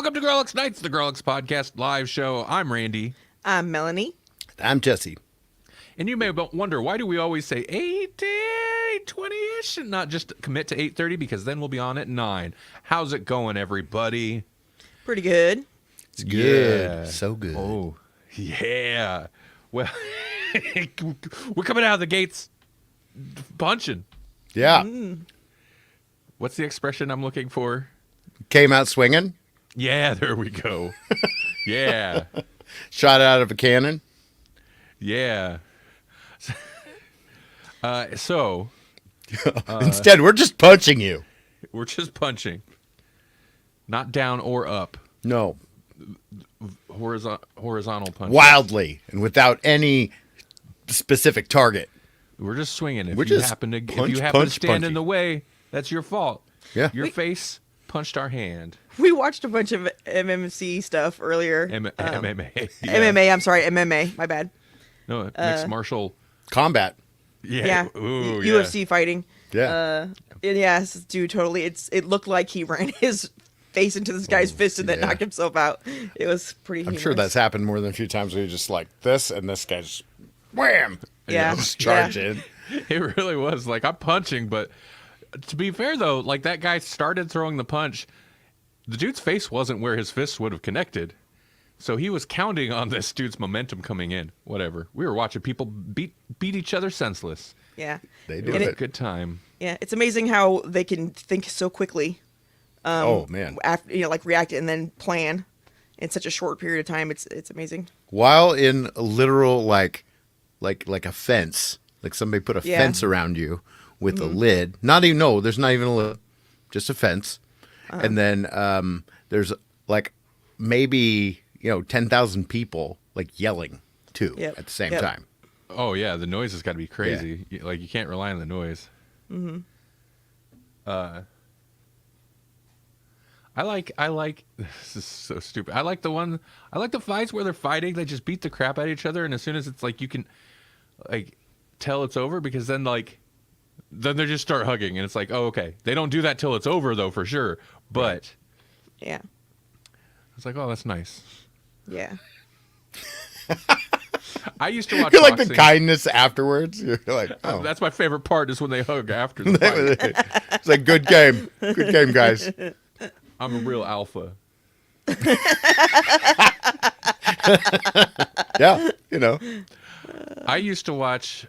Welcome to Grawlix Nights, the Grawlix Podcast live show. I'm Randy. I'm Melanie. I'm Jesse. And you may wonder, why do we always say 8:20-ish and not just commit to 8:30? Because then we'll be on at 9. How's it going, everybody? Pretty good. It's good. Yeah. So good. Oh, yeah. Well, we're coming out of the gates punching. Yeah. What's the expression I'm looking for? Came out swinging. Yeah, there we go. Yeah. Shot out of a cannon. Yeah. So Instead, we're just punching you. we're just punching. Not down or up. No. Horizontal punch. Wildly and without any specific target. We're just swinging. If We're you just happen to punch, stand punching. in the way, that's your fault. Yeah. Your face punched our hand. We watched a bunch of MMC stuff earlier. MMA. Yeah. MMA, I'm sorry, MMA, my bad. No, mixed martial. Combat. Yeah. Yeah. Ooh, UFC fighting. Yeah. Yes, dude, totally. It looked like he ran his face into this guy's fist and then yeah. knocked himself out. It was pretty I'm humorous. sure that's happened more than a few times where you're just like this and this guy's wham. Yeah. Just charge in. It really was. Like, I'm punching, but to be fair, though, like, that guy started throwing the punch. The dude's face wasn't where his fists would have connected. So he was counting on this dude's momentum coming in. Whatever. We were watching people beat each other senseless. Yeah. They do It was a it. good time. Yeah, it's amazing how they can think so quickly. Oh, man. After, like react and then plan in such a short period of time. It's amazing. While in a literal, like a fence, like somebody put a Yeah. fence around you with a lid. There's not even a lid, just a fence. And then there's like maybe 10,000 people like yelling too Yep. at the same Yep. time. Oh, yeah. The noise has got to be crazy. Like, you can't rely on the noise. Mm-hmm. I like this is so stupid. I like the fights where they're fighting, they just beat the crap out of each other, and as soon as it's like you can like tell it's over, because then they just start hugging and it's like, oh, okay. They don't do that till it's over though, for sure. But Yeah. it's like, oh, that's nice. Yeah. I used to watch You're like boxing. the kindness afterwards. You're like, oh, That's my favorite part, is when they hug after the fight. it's like good game, guys. I'm a real alpha. Yeah, I used to watch,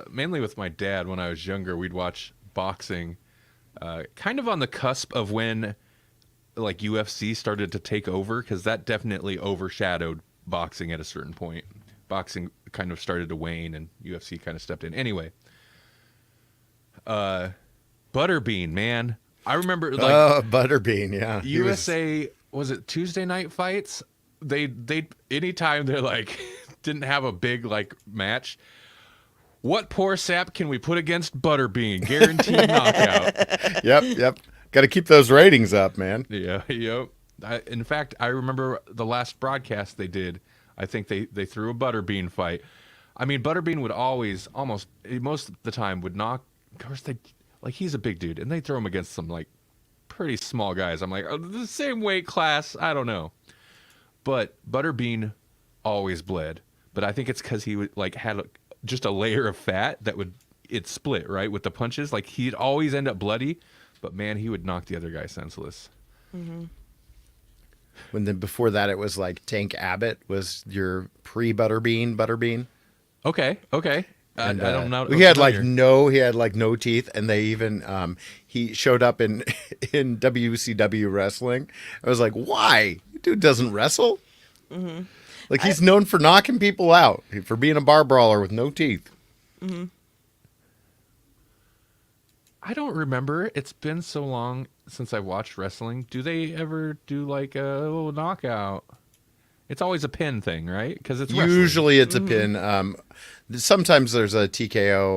mainly with my dad when I was younger, we'd watch boxing kind of on the cusp of when like UFC started to take over, because that definitely overshadowed boxing at a certain point. Boxing kind of started to wane and UFC kind of stepped in. Anyway, Butterbean, man. I remember like Butterbean, yeah. He was- USA, was it Tuesday night fights? They anytime they're like didn't have a big like match. What poor sap can we put against Butterbean? Guaranteed knockout. Yep. Got to keep those ratings up, man. Yeah, yep. In fact, I remember the last broadcast they did. I think they threw a Butterbean fight. I mean, Butterbean would always, most of the time, would knock. Of course, he's a big dude, and they throw him against some like pretty small guys. I'm like, oh, the same weight class. I don't know, but Butterbean always bled. But I think it's because he would like had just a layer of fat that it split right with the punches. Like he'd always end up bloody, but man, he would knock the other guy senseless. Mm-hmm. Before that, it was like Tank Abbott was your pre-Butterbean. Okay. And, I don't know. He had like no teeth, and they even he showed up in WCW wrestling. I was like, why? Dude doesn't wrestle. Mm-hmm. Like he's known for knocking people out, for being a bar brawler with no teeth. Mm-hmm. I don't remember. It's been so long since I watched wrestling. Do they ever do like a little knockout? It's always a pin thing, right? Because it's wrestling. Usually it's a pin. Sometimes there's a TKO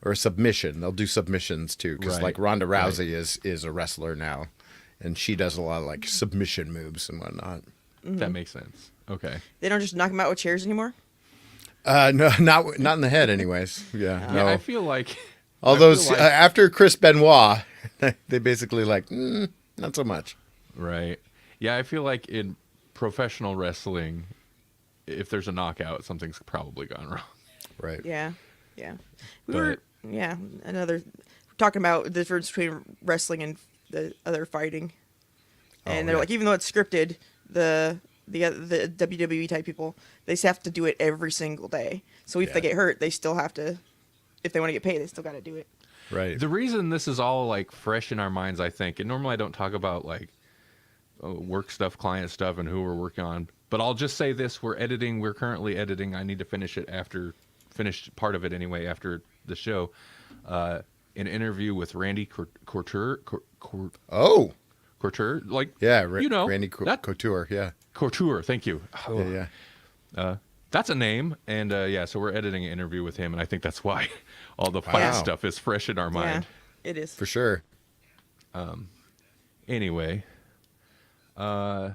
or a submission. They'll do submissions too, because Right. like Ronda Rousey is a wrestler now, and she does a lot of like submission moves and whatnot. That makes sense. Okay. They don't just knock him out with chairs anymore? No, not in the head, anyways. Yeah, no. Yeah, I feel like All I those feel like- after Chris Benoit, they basically like not so much. right. Yeah, I feel like in professional wrestling, if there's a knockout, something's probably gone wrong. Right. Yeah, yeah. We But- were another talking about the difference between wrestling and the other fighting, and they're yeah. like, even though it's scripted, the WWE type people, they just have to do it every single day. So if they Yeah. get hurt, they still have to. If they want to get paid, they still got to do it. Right. The reason this is all like fresh in our minds, I think, and normally I don't talk about like work stuff, client stuff, and who we're working on, but I'll just say this: we're currently editing. I need to finish part of it anyway after the show. An interview with Randy Couture, Oh. Couture, like Yeah. Randy that Couture. Yeah. Couture. Thank you. Yeah. That's a name, and so we're editing an interview with him, and I think that's why all the fight Wow. stuff is fresh in our mind. Yeah, it is. For sure. Anyway, I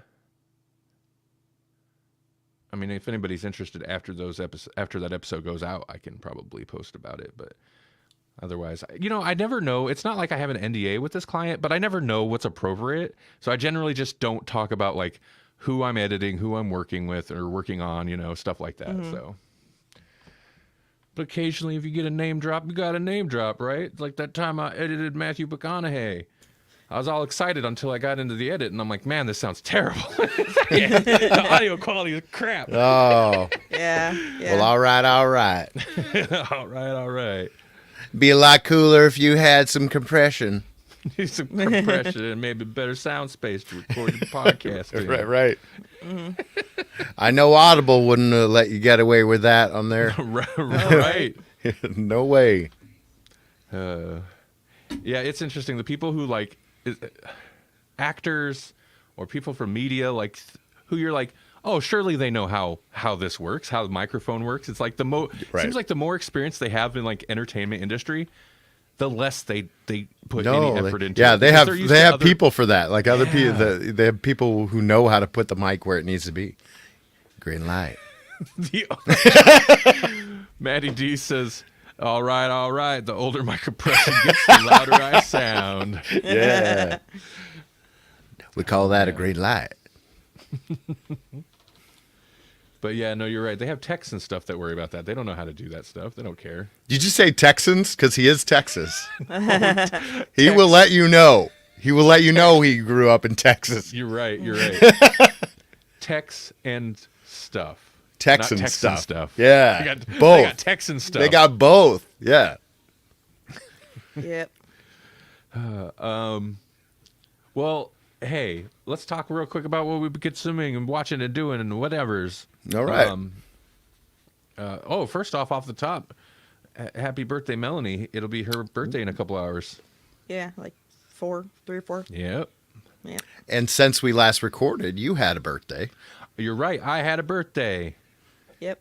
mean, if anybody's interested after that episode goes out, I can probably post about it. But otherwise, I never know. It's not like I have an NDA with this client, but I never know what's appropriate. So I generally just don't talk about like who I'm editing, who I'm working with or working on, stuff like that. So, but occasionally, if you get a name drop, you got a name drop, right? Like that time I edited Matthew McConaughey. I was all excited until I got into the edit, and I'm like, man, this sounds terrible. The audio quality is crap. Oh. Yeah. Well, all right. All right. Be a lot cooler if you had some compression. Need some compression and maybe better sound space to record the podcast. in. Right. I know Audible wouldn't let you get away with that on there. Right. No way. Yeah, it's interesting. The people who like actors or people from media, like who you're like, oh, surely they know how this works, how the microphone works. It's like seems like the more experience they have in like entertainment industry, the less they put any effort into. Yeah, it. they Because have people for that. Like other people, they have people who know how to put the mic where it needs to be. Green light. Maddie D says, all right. The older my compression gets, the louder I sound. Yeah. We call that a green light. But yeah, no, you're right. They have techs and stuff that worry about that. They don't know how to do that stuff. They don't care. Did you say Texans? Because he is Texas. He will let you know. He will let you know he grew up in Texas. You're right. Techs and stuff. Texan Not Texan stuff. Yeah. They got both. They got Texan stuff. They got both. Yeah. Yep. Well, hey, let's talk real quick about what we've been consuming and watching and doing and whatevers. All right. First off the top, happy birthday, Melanie. It'll be her birthday in a couple hours. Yeah, like 3 or 4. Yep. Yeah. And since we last recorded, you had a birthday. You're right. I had a birthday. Yep.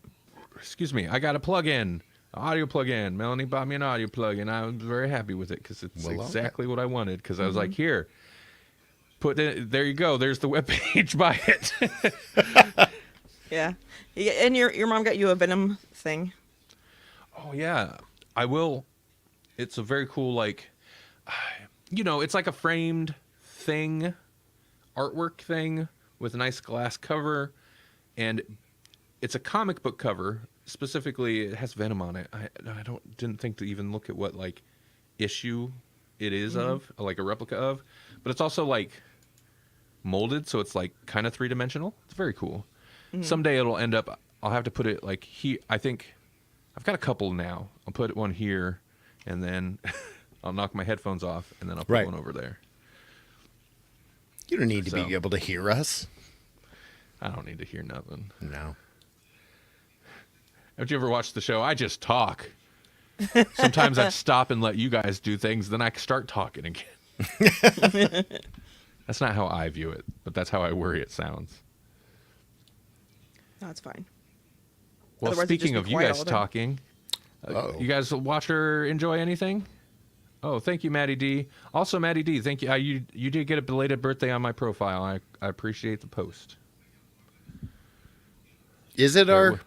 Excuse me. I got a plug-in, audio plug-in. Melanie bought me an audio plug-in. I was very happy with it because it's exactly what I wanted. Because I was like, here, there you go. There's the webpage. Buy it. Yeah. And your mom got you a Venom thing. Oh, yeah. I will. It's a very cool, like, it's like a framed thing, artwork thing with a nice glass cover. And it's a comic book cover. Specifically, it has Venom on it. I didn't think to even look at what, like, issue it is of, like a replica of. But it's also, like, molded, so it's, like, kind of three-dimensional. It's very cool. Someday it'll end up, I'll have to put it, like, here. I think I've got a couple now. I'll put one here, and then I'll knock my headphones off, and then I'll put one over there. You don't need to be able to hear us. I don't need to hear nothing. No. Have you ever watched the show? I just talk. Sometimes I'd stop and let you guys do things, then I start talking again. That's not how I view it, but that's how I worry it sounds. No, it's fine. Well, Otherwise, it'd speaking just of be you quiet guys all day. talking, you guys watch or enjoy anything? Oh, thank you, Maddie D. Also, Maddie D, thank you. You did get a belated birthday on my profile. I appreciate the post. Is it our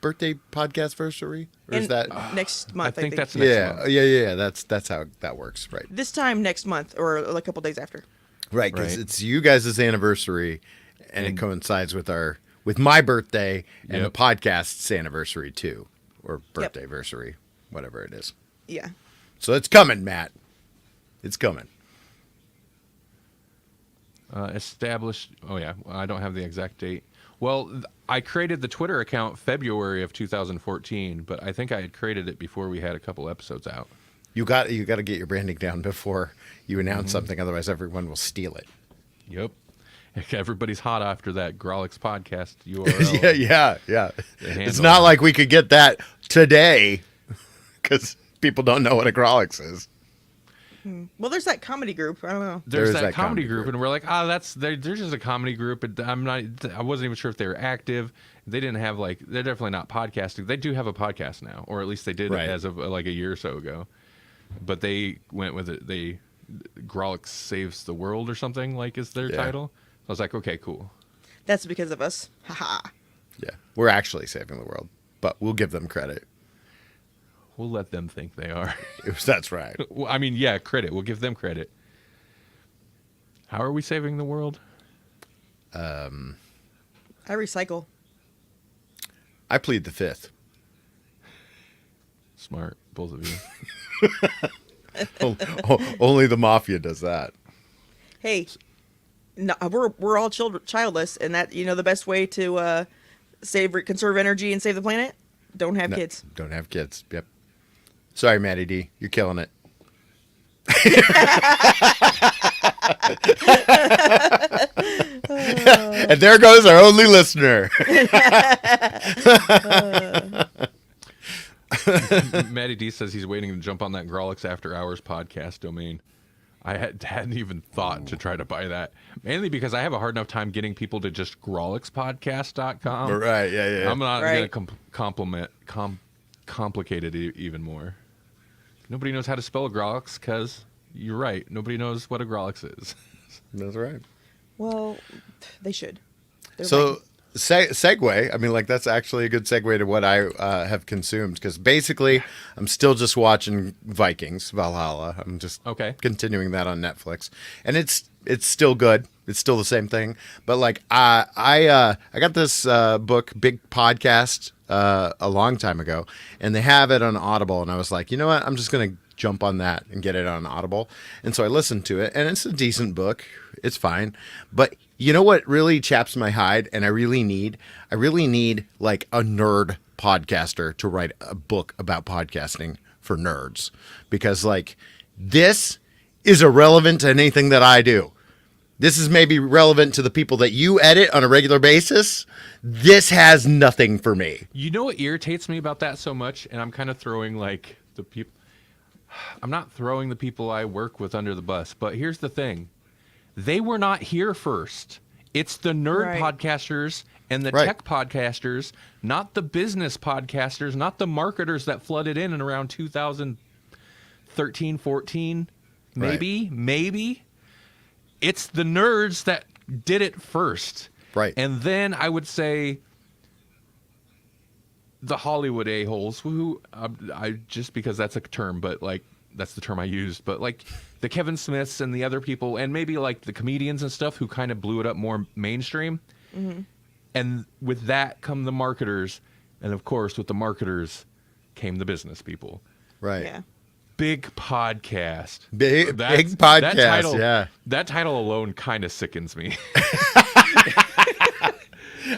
birthday podcast anniversary? Or is that next month? I think that's next month. Yeah. That's how that works, right? This time next month, or a couple days after. Right, because Right. it's you guys' anniversary, and it coincides with my birthday and the Yep. podcast's anniversary too, or birthday anniversary, whatever it is. Yeah. So it's coming, Matt. It's coming. Established. Oh yeah, I don't have the exact date. Well, I created the Twitter account February of 2014, but I think I had created it before we had a couple episodes out. You got to get your branding down before you announce something, otherwise everyone will steal it. Yep. Everybody's hot after that Grawlix podcast URL. yeah. The It's handle. not like we could get that today because people don't know what a Grawlix is. Well, there's that comedy group. I don't know. There's There is that comedy group, and we're like, they're just a comedy group. And I wasn't even sure if they were active. They didn't have they're definitely not podcasting. They do have a podcast now, or at least they did Right. as of like a year or so ago. But they went with it. Grawlix Saves the World or something is their Yeah. title. I was like, okay, cool. That's because of us. Haha. Yeah, we're actually saving the world, but we'll give them credit. We'll let them think they are. That's right. Well, I mean, yeah, credit. We'll give them credit. How are we saving the world? I recycle. I plead the fifth. Smart, both of you. Only the mafia does that. Hey, no, we're all childless, and that the best way to conserve energy and save the planet. Don't have kids. Don't have kids. Yep. Sorry, Matty D. You're killing it. And there goes our only listener. Matty D says he's waiting to jump on that Grawlix After Hours podcast domain. I hadn't even thought to try to buy that, mainly because I have a hard enough time getting people to just grawlixpodcast.com. Right, yeah. I'm not Right. going to complicate it even more. Nobody knows how to spell Grawlix because you're right. Nobody knows what a Grawlix is. That's right. Well, they should. They're So, fine. segue. I mean, that's actually a good segue to what I have consumed, because basically I'm still just watching Vikings Valhalla. I'm just Okay. continuing that on Netflix, and it's still good. It's still the same thing. But I got this book, Big Podcast, a long time ago, and they have it on Audible, and I was like, you know what? I'm just gonna jump on that and get it on Audible. And so I listened to it, and it's a decent book. It's fine. But you know what really chaps my hide, and I really need like a nerd podcaster to write a book about podcasting for nerds, because this is irrelevant to anything that I do. This is maybe relevant to the people that you edit on a regular basis. This has nothing for me. You know what irritates me about that so much? And I'm kind of throwing the people. I'm not throwing the people I work with under the bus, but here's the thing. They were not here first. It's the nerd Right. podcasters and the Right. tech podcasters, not the business podcasters, not the marketers that flooded in around 2013, 14, maybe. It's the nerds that did it first. Right. And then I would say the Hollywood a-holes, who I just because that's a term, but that's the term I used, but the Kevin Smiths and the other people, and maybe the comedians and stuff who kind of blew it up more mainstream. Mm-hmm. And with that come the marketers, and of course with the marketers came the business people. Right. Yeah. Big podcast. Big That's- podcast. That title, Yeah. That title alone kind of sickens me.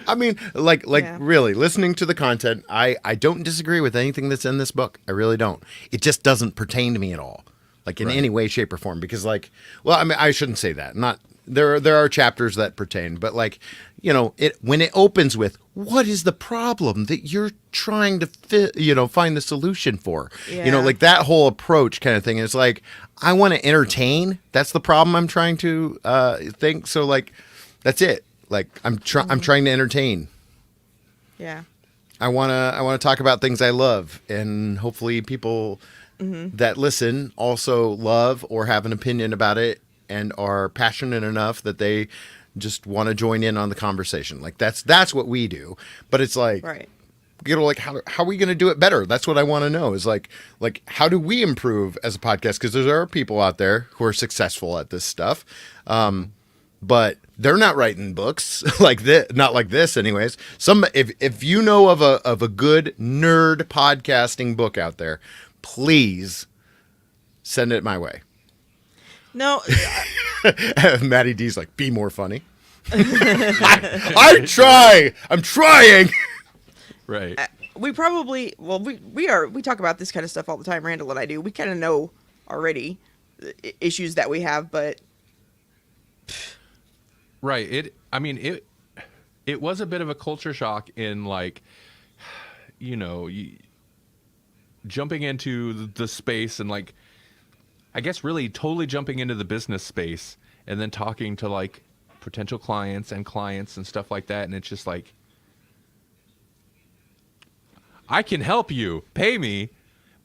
I mean, Yeah. really, listening to the content, I don't disagree with anything that's in this book. I really don't. It just doesn't pertain to me at all, in Right. any way, shape, or form. Because, I mean, I shouldn't say that. Not there are chapters that pertain, but when it opens with, what is the problem that you're trying to find the solution for? Yeah. That whole approach kind of thing. It's I want to entertain. That's the problem I'm trying to think. So, that's it. I'm trying to entertain. Yeah. I wanna talk about things I love, and hopefully people that listen also love or have an opinion about it and are passionate enough that they just want to join in on the conversation. That's what we do. But it's Right. like how are we going to do it better? That's what I want to know is like how do we improve as a podcast? Because there are people out there who are successful at this stuff, but they're not writing books like this, not like this, anyways. If you know of a good nerd podcasting book out there, please send it my way. No, Maddie D's like, be more funny. I try. I'm trying. Right. we probably we talk about this kind of stuff all the time. Randall and I do. We kind of know already the issues that we have, but right. It was a bit of a culture shock in like, jumping into the space and like, I guess really totally jumping into the business space and then talking to like potential clients and stuff like that. And it's just like, I can help you, pay me.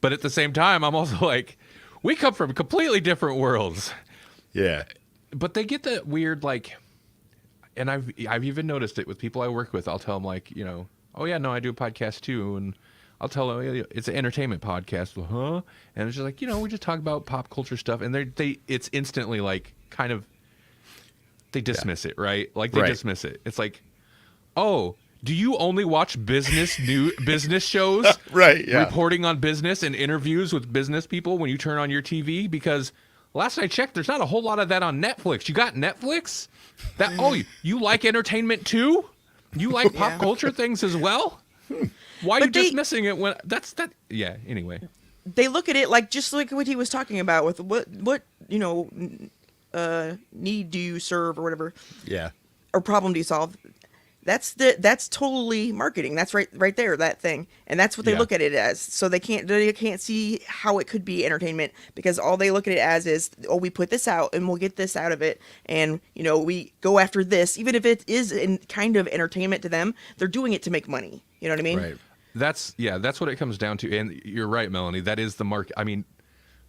But at the same time, I'm also like, we come from completely different worlds. Yeah. But they get that weird, like, and I've even noticed it with people I work with. I'll tell them like, oh yeah, no, I do a podcast too. And I'll tell them it's an entertainment podcast. Well, huh? And it's just like, we just talk about pop culture stuff. And it's instantly like kind of, they dismiss it, right? Like they dismiss it. It's like, oh, do you only watch business shows? Right, yeah. Reporting on business and interviews with business people when you turn on your TV? Because last I checked, there's not a whole lot of that on Netflix. You got Netflix? You like entertainment too? You like pop culture things as well? Why are you dismissing it when that's that? Yeah. Anyway, they look at it like just like what he was talking about with what need do you serve or whatever? Yeah. Or problem do you solve? That's totally marketing. That's right there, that thing. And that's what they look at it as. So they can't see how it could be entertainment because all they look at it as is, oh, we put this out and we'll get this out of it. And, we go after this. Even if it is in kind of entertainment to them, they're doing it to make money. You know what I mean? Right. That's what it comes down to. And you're right, Melanie. That is the market. I mean,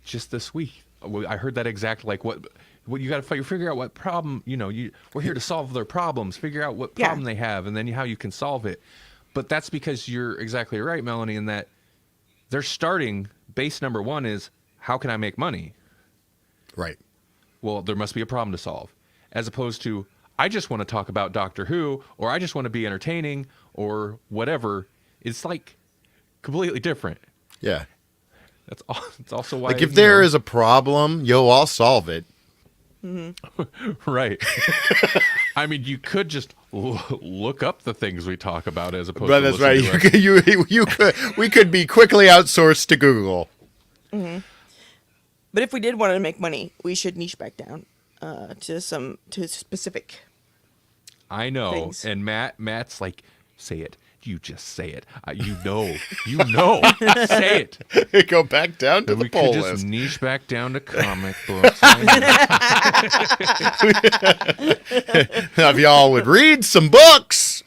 just this week, I heard that exact, like what you got to figure out what problem, we're here to solve their problems, figure out what problem they have, and then how you can solve it. But that's because you're exactly right, Melanie, in that they're starting, base number one is, how can I make money? Right. Well, there must be a problem to solve. As opposed to, I just want to talk about Doctor Who, or I just want to be entertaining, or whatever. It's like completely different. Yeah. That's also why. Like if there is a problem, I'll solve it. Mm-hmm. Right. I mean, you could just look up the things we talk about as opposed But to that's right. You could. We could be quickly outsourced to Google. Mm-hmm. But if we did want to make money, we should niche back down to specific. I know. Things. And Matt's like, say it. You just say it. Say it. Go back down to the poll list. We could just niche back down to comic books. If y'all would read some books.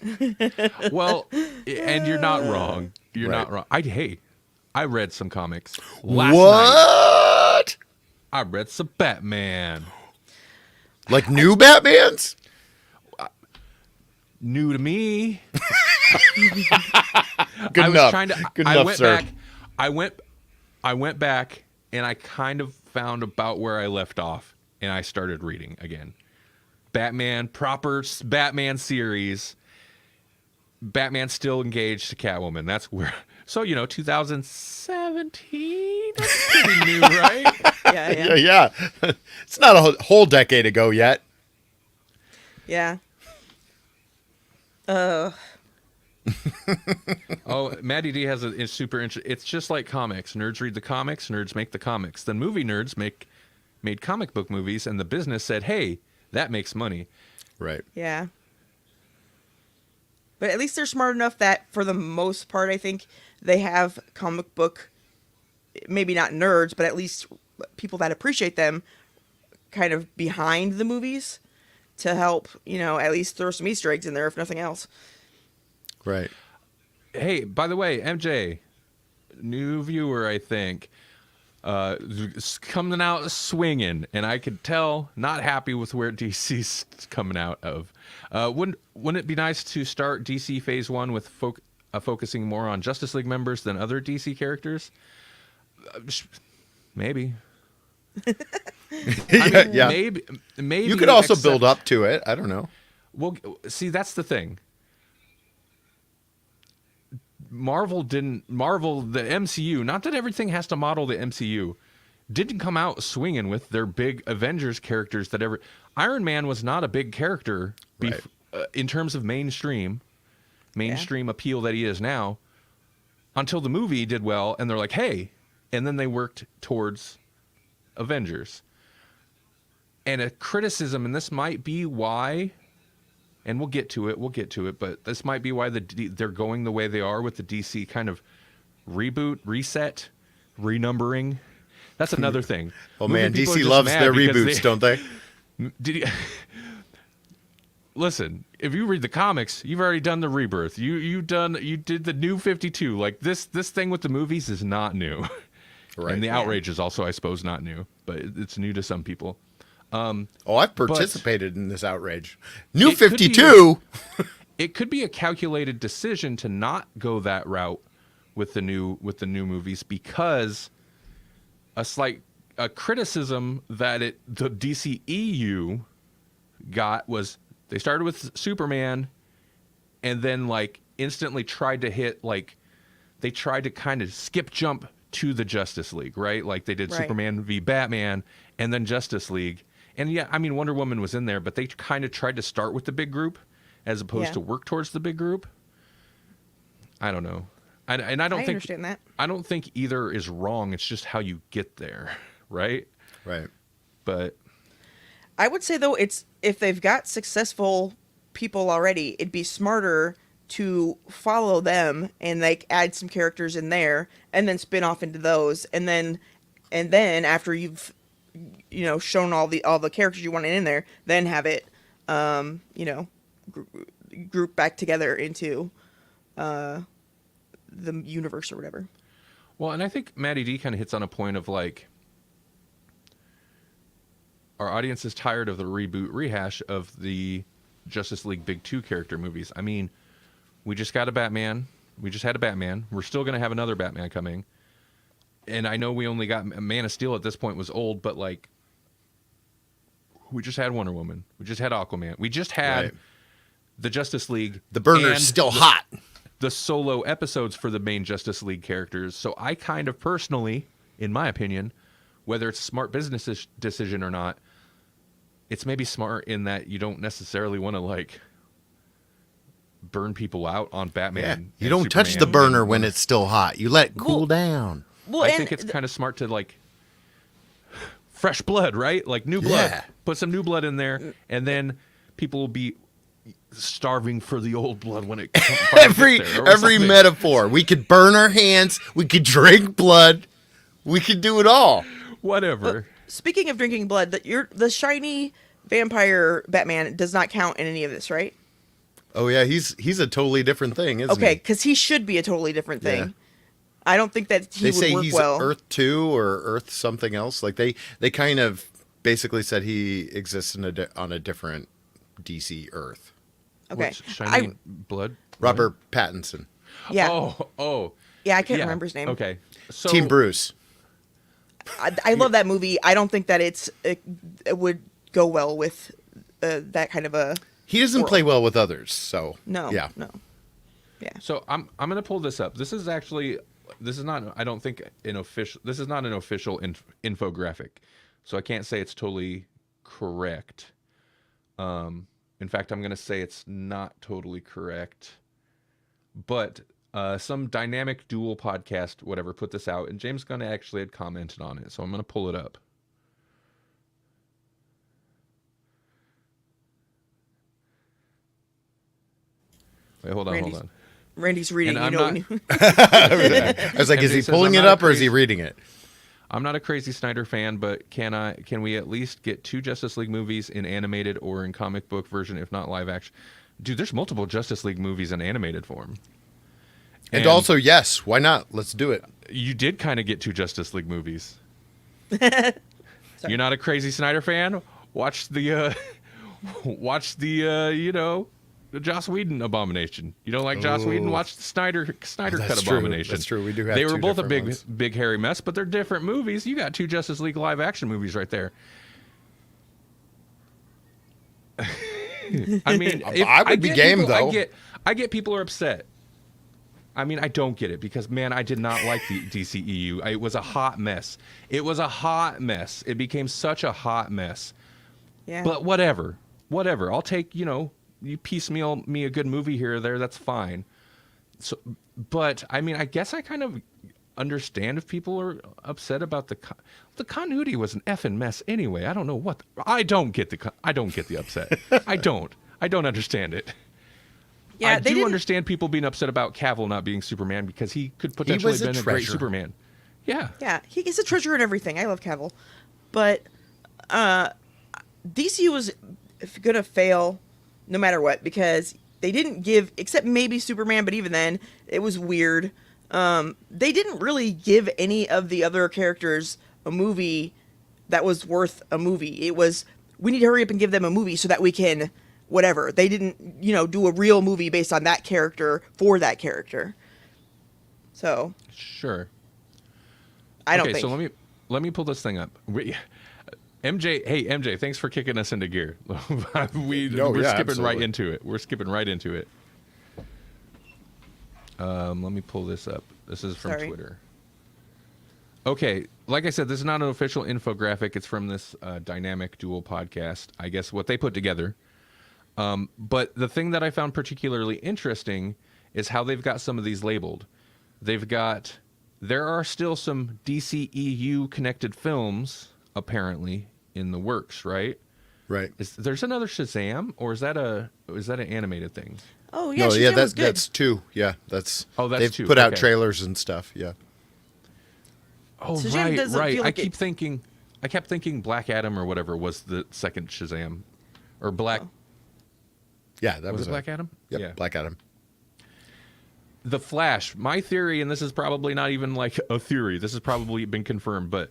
Well, and you're not wrong. You're not wrong. I read some comics last night. I read some Batman. Like new Batmans? New to me. Good enough. Good enough, sir. I went back and I kind of found about where I left off and I started reading again. Batman, proper Batman series. Batman still engaged to Catwoman. That's where. So, 2017? That's pretty new, right? Yeah. It's not a whole decade ago yet. Yeah. Oh, Maddie D has a super interesting. It's just like comics. Nerds read the comics. Nerds make the comics. Then movie nerds made comic book movies, and the business said, "Hey, that makes money." Right. Yeah. But at least they're smart enough that, for the most part, I think they have comic book, maybe not nerds, but at least people that appreciate them, kind of behind the movies, to help, at least throw some Easter eggs in there, if nothing else. Right. Hey, by the way, MJ, new viewer, I think, coming out swinging, and I could tell not happy with where DC's coming out of. Wouldn't it be nice to start DC Phase 1 with focusing more on Justice League members than other DC characters. Maybe. I mean, Yeah. Maybe. You could also build up to it. I don't know. Well, see, that's the thing. Marvel, the MCU, not that everything has to model the MCU, didn't come out swinging with their big Avengers characters that ever. Iron Man was not a big character Right. in terms of mainstream appeal that he is now until the movie did well, and they're like, hey, and then they worked towards Avengers. And a criticism, and this might be why, and we'll get to it, but this might be why they're going the way they are with the DC kind of reboot, reset, renumbering. That's another thing. Oh, Movie man, people are DC just loves mad their because reboots, don't they? Did you... Listen, if you read the comics, you've already done the rebirth. You did the new 52. Like this thing with the movies is not new. Right. And the outrage is also, I suppose, not new, but it's new to some people. I've participated in this outrage. New It could be- 52. It could be a calculated decision to not go that route with the new movies, because a criticism that the DCEU got was they started with Superman and then like instantly tried to hit, like they tried to kind of skip jump to the Justice League, right? Like they did Right. Superman v Batman and then Justice League. And yeah, I mean, Wonder Woman was in there, but they kind of tried to start with the big group as opposed Yeah. to work towards the big group. I don't know. And I don't I think understand that. I don't think either is wrong. It's just how you get there, right? Right. But I would say though, it's if they've got successful people already, it'd be smarter to follow them and like add some characters in there and then spin off into those, and then after you've shown all the characters you wanted in there, then have it group back together into the universe or whatever. well, and I think Maddie D kind of hits on a point of like our audience is tired of the reboot rehash of the Justice League Big Two character movies. I mean, we just got a Batman. We just had a Batman. We're still going to have another Batman coming. And I know we only got Man of Steel at this point was old, but like we just had Wonder Woman. We just had Aquaman. We just had Right. the Justice League. The burner's and still hot. the solo episodes for the main Justice League characters. So I kind of personally, in my opinion, whether it's a smart business decision or not, it's maybe smart in that you don't necessarily want to like burn people out on Batman. Yeah. and You don't touch the Superman burner and when it's still hot. You let it cool Well- down. Well, I and think it's kind of smart to like fresh blood, right? Like new blood. Yeah. Put some new blood in there, and then people will be starving for the old blood when it Every gets there or every something. metaphor. We could burn our hands. We could drink blood. We could do it all. Whatever. speaking of drinking blood, the shiny vampire Batman does not count in any of this, right? Oh yeah, he's a totally different thing, isn't Okay, he? because he should be a totally different thing. Yeah. I don't think that he They would say work he's well. Earth 2 or Earth something else. Like they kind of basically said he exists on a different DC Earth. Okay, What's shiny blood? Robert Pattinson. yeah, Oh. yeah, I can't Yeah. remember his name. Okay. So Team Bruce. I love that movie. I don't think that it would go well with that kind of a He doesn't world. play well with others, so no, yeah. no, yeah. So I'm gonna pull this up. This is not I don't think an official. This is not an official infographic, so I can't say it's totally correct. In fact, I'm gonna say it's not totally correct. But some dynamic dual podcast, whatever, put this out, and James Gunn actually had commented on it. So I'm gonna pull it up. Wait, hold on. Randy's reading. And You I'm know, not- I was like, And is he he says, pulling "I'm it not up or is he crazy." reading it? I'm not a crazy Snyder fan, but can we at least get 2 Justice League movies in animated or in comic book version, if not live action? Dude, there's multiple Justice League movies in animated form. And also, yes, why not? Let's do it. You did kind of get 2 Justice League movies. You're not a crazy Snyder fan? Watch the the Joss Whedon Abomination. You don't like Joss Whedon? Watch the Snyder Cut true. Abomination. That's true. We do have They were two both a different ones. big hairy mess, but they're different movies. You got 2 Justice League live action movies right there. I mean, I would be game, though. I get people are upset. I mean, I don't get it because, man, I did not like the DCEU. It was a hot mess. It was a hot mess. It became such a hot mess. Yeah. But whatever. I'll take, you piecemeal me a good movie here or there. That's fine. So, but I mean, I guess I kind of understand if people are upset about the continuity was an effing mess anyway. I don't know what. I don't get the upset. I don't understand it. Yeah, I do understand people being upset about Cavill not being Superman because he could potentially have been a great Superman. Yeah. Yeah, he's a treasure in everything. I love Cavill. But DCU was going to fail no matter what because they didn't give, except maybe Superman, but even then, it was weird. They didn't really give any of the other characters a movie that was worth a movie. It was, we need to hurry up and give them a movie so that we can... whatever. They didn't, do a real movie based on that character for that character. So sure. I don't think. So let me pull this thing up. MJ, thanks for kicking us into gear. We're skipping right into it. We're skipping right into it. Let me pull this up. This is from Twitter. Okay, like I said, this is not an official infographic. It's from this Dynamic Duel podcast. I guess what they put together. But the thing that I found particularly interesting is how they've got some of these labeled. There are still some DCEU connected films, apparently, in the works, right? Right. There's another Shazam, or is that an animated thing? Oh yeah, no, Shazam was good. That's 2. Yeah, that's. That's they've 2. put out Okay. trailers and stuff. Yeah. Oh Shazam doesn't right. feel like I kept thinking Black Adam or whatever was the second Shazam, or Black. Oh. Yeah, that was it Black Adam? Yep, Yeah. Black Adam. The Flash, my theory, and this is probably not even like a theory, this has probably been confirmed, but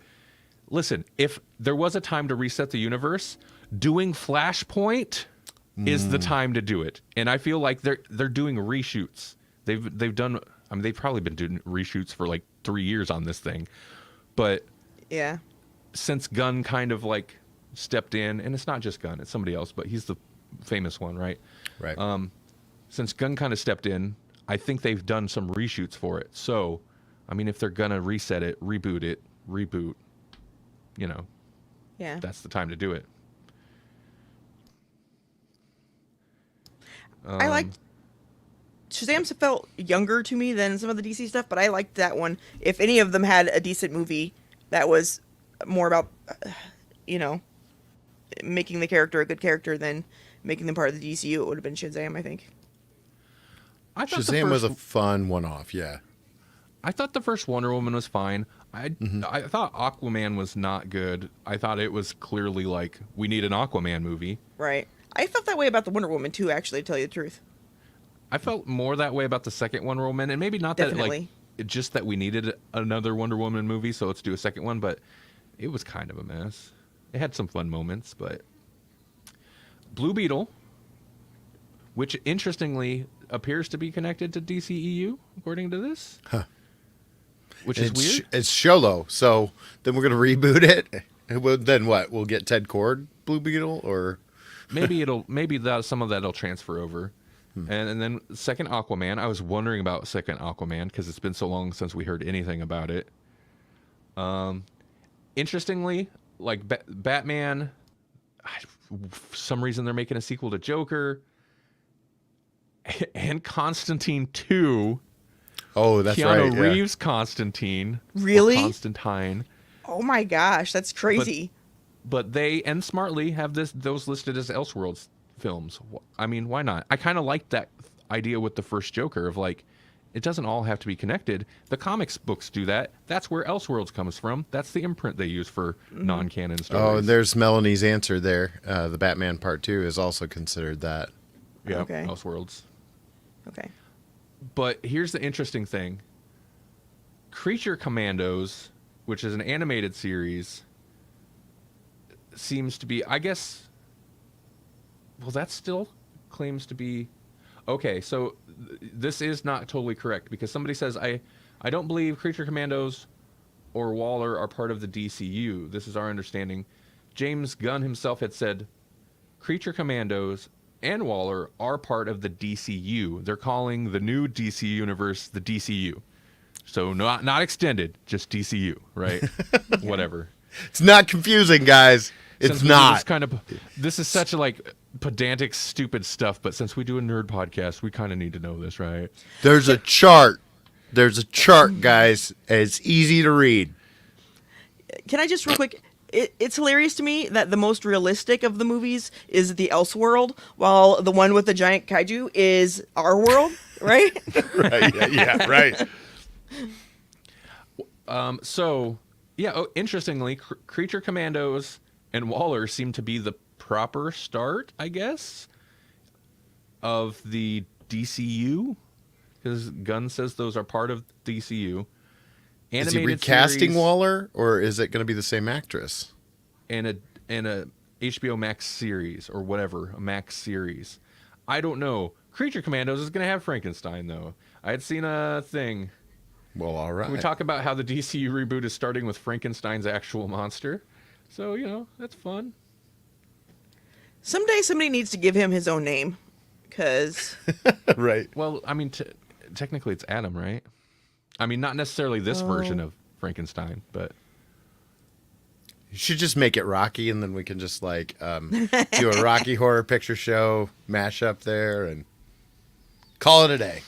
listen, if there was a time to reset the universe, doing Flashpoint is the time to do it. And I feel like they're doing reshoots. They've done, I mean, they've probably been doing reshoots for like 3 years on this thing. But Yeah. since Gunn kind of like stepped in, and it's not just Gunn, it's somebody else, but he's the famous one, right? Right. Since Gunn kind of stepped in, I think they've done some reshoots for it. So, I mean, if they're gonna reset it, reboot, Yeah. that's the time to do it. I liked Shazam felt younger to me than some of the DC stuff, but I liked that one. If any of them had a decent movie that was more about, making the character a good character than making them part of the DCU, it would have been Shazam, I think. I thought Shazam was a fun one-off. Yeah. I thought the first Wonder Woman was fine. I thought Aquaman was not good. I thought it was clearly like, we need an Aquaman movie. Right. I felt that way about the Wonder Woman too, actually, to tell you the truth. I felt more that way about the second Wonder Woman, and maybe not Definitely. just that we needed another Wonder Woman movie, so let's do a second one, but it was kind of a mess. It had some fun moments, but Blue Beetle, which interestingly appears to be connected to DCEU, according to this. Huh. Which is weird. It's Sholo, so then we're going to reboot it. Then what? We'll get Ted Kord Blue Beetle, or maybe some of that'll transfer over. And then second Aquaman. I was wondering about second Aquaman because it's been so long since we heard anything about it. Interestingly, like Batman, for some reason they're making a sequel to Joker and Constantine 2. Oh, that's Keanu right. Yeah. Reeves Constantine. Really? Or Constantine. Oh my gosh, that's crazy. But they, and smartly, have those listed as Elseworlds films. I mean, why not? I kind of like that idea with the first Joker of like, it doesn't all have to be connected. The comics books do that. That's where Elseworlds comes from. That's the imprint they use for non-canon stories. Oh, and there's Melanie's answer there. The Batman Part 2 is also considered that. Yeah, Okay. Elseworlds. Okay. But here's the interesting thing. Creature Commandos, which is an animated series, seems to be, I guess, well, that still claims to be Okay, so this is not totally correct because somebody says I don't believe Creature Commandos or Waller are part of the DCU. This is our understanding. James Gunn himself had said Creature Commandos and Waller are part of the DCU. They're calling the new DC universe the DCU. So not extended, just DCU, right? Whatever. It's not confusing, guys. It's not. This is such a like pedantic, stupid stuff. But since we do a nerd podcast, we kind of need to know this, right? There's a chart. There's a chart, guys. And it's easy to read. Can I just real quick? It's hilarious to me that the most realistic of the movies is the Elseworld, while the one with the giant kaiju is our world, right? Right. Yeah. Right. Interestingly, Creature Commandos and Waller seem to be the proper start, I guess, of the DCU, because Gunn says those are part of DCU. Is he recasting Waller, or is it going to be the same actress? And a HBO Max series or whatever, a Max series. I don't know. Creature Commandos is going to have Frankenstein, though. I had seen a thing. Well, all right. We talk about how the DCU reboot is starting with Frankenstein's actual monster. So, that's fun. Someday somebody needs to give him his own name, because... Right. Well, I mean, technically it's Adam, right? I mean, not necessarily this version of Frankenstein, but... You should just make it Rocky, and then we can just, do a Rocky Horror Picture Show mashup there, and call it a day.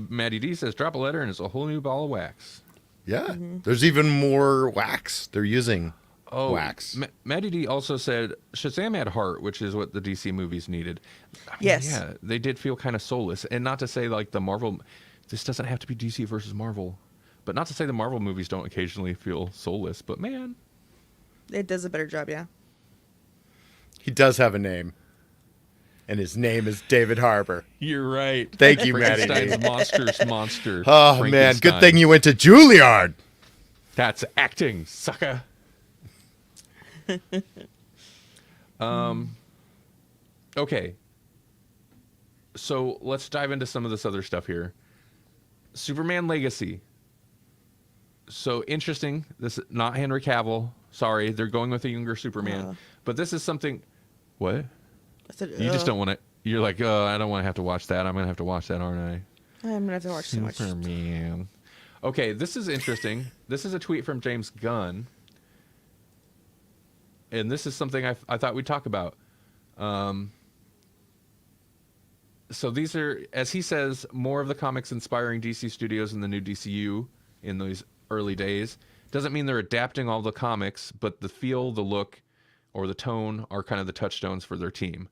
Maddie D says, drop a letter, and it's a whole new ball of wax. Yeah. Mm-hmm. There's even more wax. They're using wax. Maddie D also said, Shazam had heart, which is what the DC movies needed. I mean, yes. Yeah, they did feel kind of soulless. And not to say, the Marvel... This doesn't have to be DC versus Marvel. But not to say the Marvel movies don't occasionally feel soulless, but man. It does a better job, yeah. He does have a name. And his name is David Harbour. You're right. Thank you, Maddie. Frankenstein's monster. Oh, man. Good thing you went to Juilliard. That's acting, sucker. Okay. So let's dive into some of this other stuff here. Superman Legacy. So interesting. This is not Henry Cavill. Sorry, they're going with a younger Superman. But this is something. What? I said, you just don't want to. You're like, I don't want to have to watch that. I'm going to have to watch that, aren't I? I'm going to have to watch too much. Superman. Okay, this is interesting. This is a tweet from James Gunn. And this is something I thought we'd talk about. So these are, as he says, more of the comics inspiring DC Studios in the new DCU in those early days. Doesn't mean they're adapting all the comics, but the feel, the look, or the tone are kind of the touchstones for their team.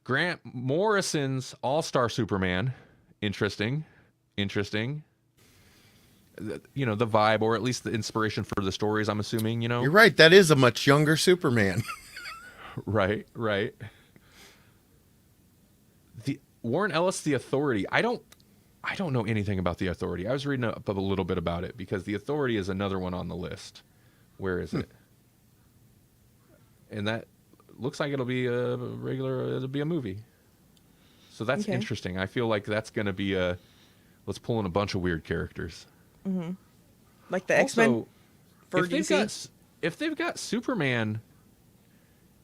Grant Morrison's All-Star Superman. Interesting. The vibe, or at least the inspiration for the stories, I'm assuming, You're right. That is a much younger Superman. Right. The Warren Ellis, The Authority. I don't know anything about The Authority. I was reading up a little bit about it because The Authority is another one on the list. Where is it? And that looks like it'll be a movie. So that's interesting. I feel like that's going to be let's pull in a bunch of weird characters. Mm-hmm. Like the X-Men for DC? If they've got Superman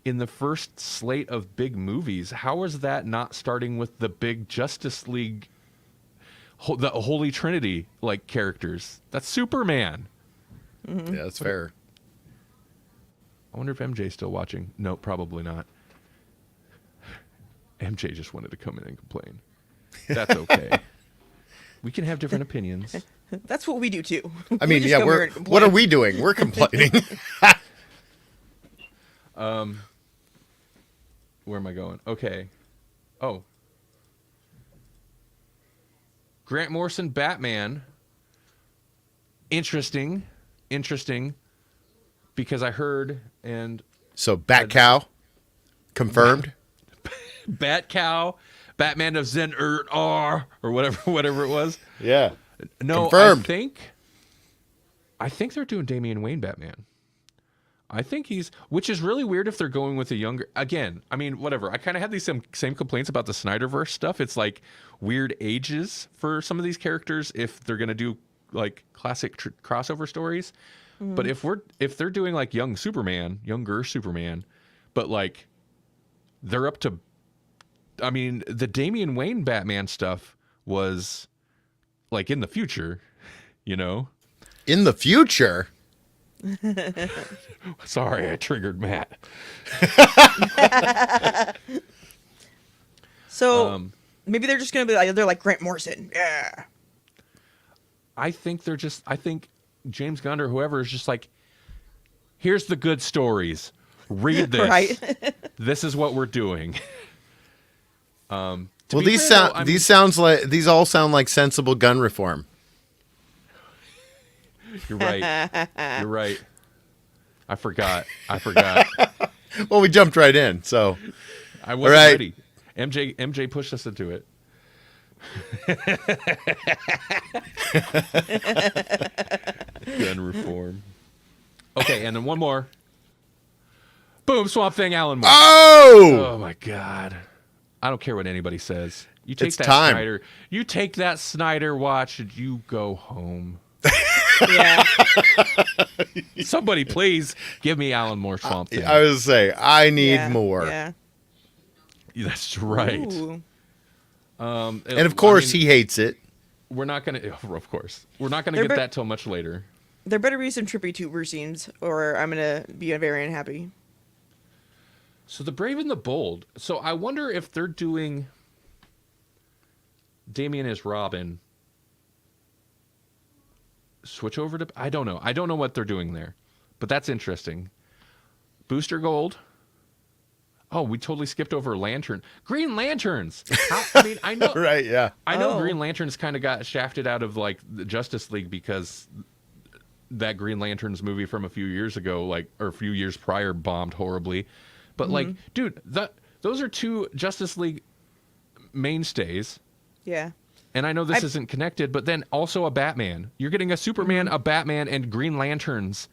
in the first slate of big movies, how is that not starting with the big Justice League, the Holy Trinity characters? That's Superman. Mm-hmm. Yeah, that's fair. I wonder if MJ's still watching. No, probably not. MJ just wanted to come in and complain. That's okay. We can have different opinions. That's what we do too. I mean, yeah, what are we doing? We're complaining. Where am I going? Okay. Oh. Grant Morrison, Batman. Interesting. Because I heard and... So, Bat Cow? Confirmed? Bat Cow. Batman of Zen or whatever it was. Yeah. No, confirmed. I think they're doing Damian Wayne Batman. I think which is really weird if they're going with a younger. Again, I mean, whatever. I kind of had these same complaints about the Snyderverse stuff. It's like weird ages for some of these characters if they're gonna do like classic crossover stories. But if they're doing like younger Superman, but like they're up to, I mean, the Damian Wayne Batman stuff was like in the future, you know. In the future. Sorry, I triggered Matt. So maybe they're just gonna be like, they're like Grant Morrison. Yeah. I think James Gunn or whoever is just like, here's the good stories. Read this. Right. This is what we're doing. Well, these all sound like sensible gun reform. You're right. You're right. I forgot. Well, we jumped right in, so I wasn't right. ready. MJ pushed us into it. Gun reform. Okay, and then one more. Boom, Swamp Thing, Alan Moore. Oh my God. I don't care what anybody says. You take Snyder. You take that Snyder watch and you go home. Yeah. Somebody please give me Alan Moore Swamp Thing. I was say I need more. Yeah. That's right. And of course he hates it. We're not gonna. Of course, we're not gonna get that till much later. There better be some trippy tuber scenes, or I'm gonna be very unhappy. So the Brave and the Bold. So I wonder if they're doing Damian as Robin. Switch over to. I don't know. I don't know what they're doing there, but that's interesting. Booster Gold. Oh, we totally skipped over Green Lanterns. I know. Right, yeah. I know Green Lanterns kind of got shafted out of like the Justice League because that Green Lanterns movie from a few years ago, or a few years prior, bombed horribly. But dude, those are two Justice League mainstays. Yeah. And I know this isn't connected, but then also a Batman. You're getting a Superman, a Batman, and Green Lanterns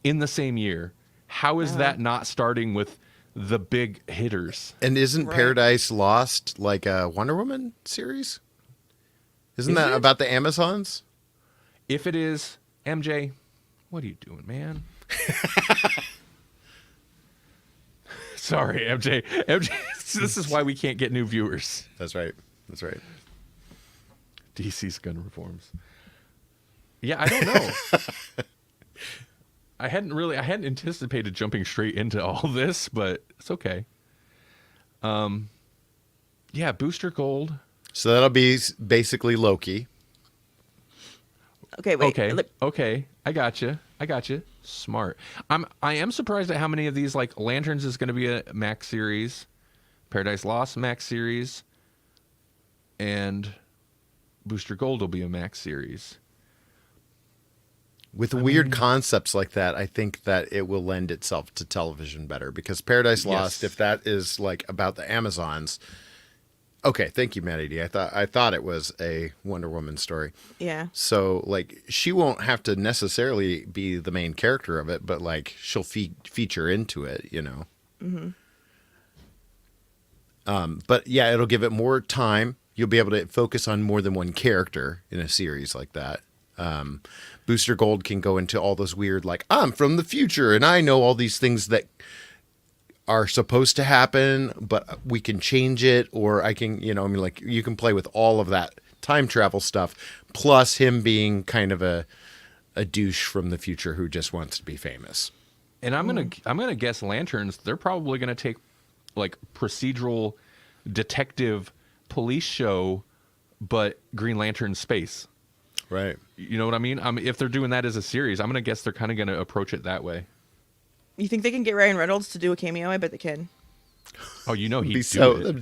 in the same year. How is that not starting with the big hitters? And isn't Paradise Lost like a Wonder Woman series? Isn't that about the Amazons? If it is, MJ, what are you doing, man? Sorry, MJ. This is why we can't get new viewers. That's right. DC's gun reforms. Yeah, I don't know. I hadn't anticipated jumping straight into all this, but it's okay. Yeah, Booster Gold. So that'll be basically Loki. Okay, wait. Okay. I got you. Smart. I am surprised at how many of these like Lanterns is going to be a Max series, Paradise Lost Max series, and Booster Gold will be a Max series. With weird concepts like that, I think that it will lend itself to television better because Paradise Lost, if that is like about the Amazons. Okay, thank you, Matty D. I thought it was a Wonder Woman story. Yeah. So like she won't have to necessarily be the main character of it, but like she'll feature into it, you know. But yeah, it'll give it more time. You'll be able to focus on more than one character in a series like that. Booster Gold can go into all those weird, like, I'm from the future and I know all these things that are supposed to happen, but we can change it, or I can, like you can play with all of that time travel stuff, plus him being kind of a douche from the future who just wants to be famous. And I'm gonna guess Lanterns, they're probably gonna take like procedural detective police show, but Green Lantern space. Right. You know what I mean? If they're doing that as a series, I'm going to guess they're kind of going to approach it that way. You think they can get Ryan Reynolds to do a cameo? I bet they can. Oh, he'd be do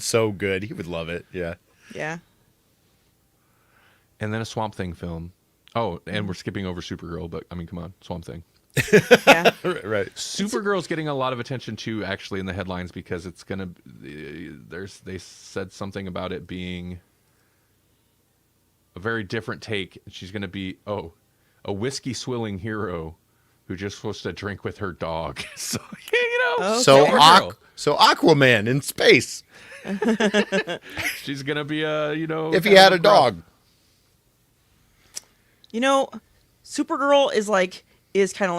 so good. He would love it. Yeah. Yeah. And then a Swamp Thing film. Oh, and we're skipping over Supergirl, but I mean, come on, Swamp Thing. Yeah. Right. Supergirl's getting a lot of attention too, actually, in the headlines because it's going to. They said something about it being a very different take. She's going to be a whiskey swilling hero who just supposed to drink with her dog. So, you know, Okay. So Aquaman in space. she's gonna be a, you know, If he kind had of a dog. You know, Supergirl is kind of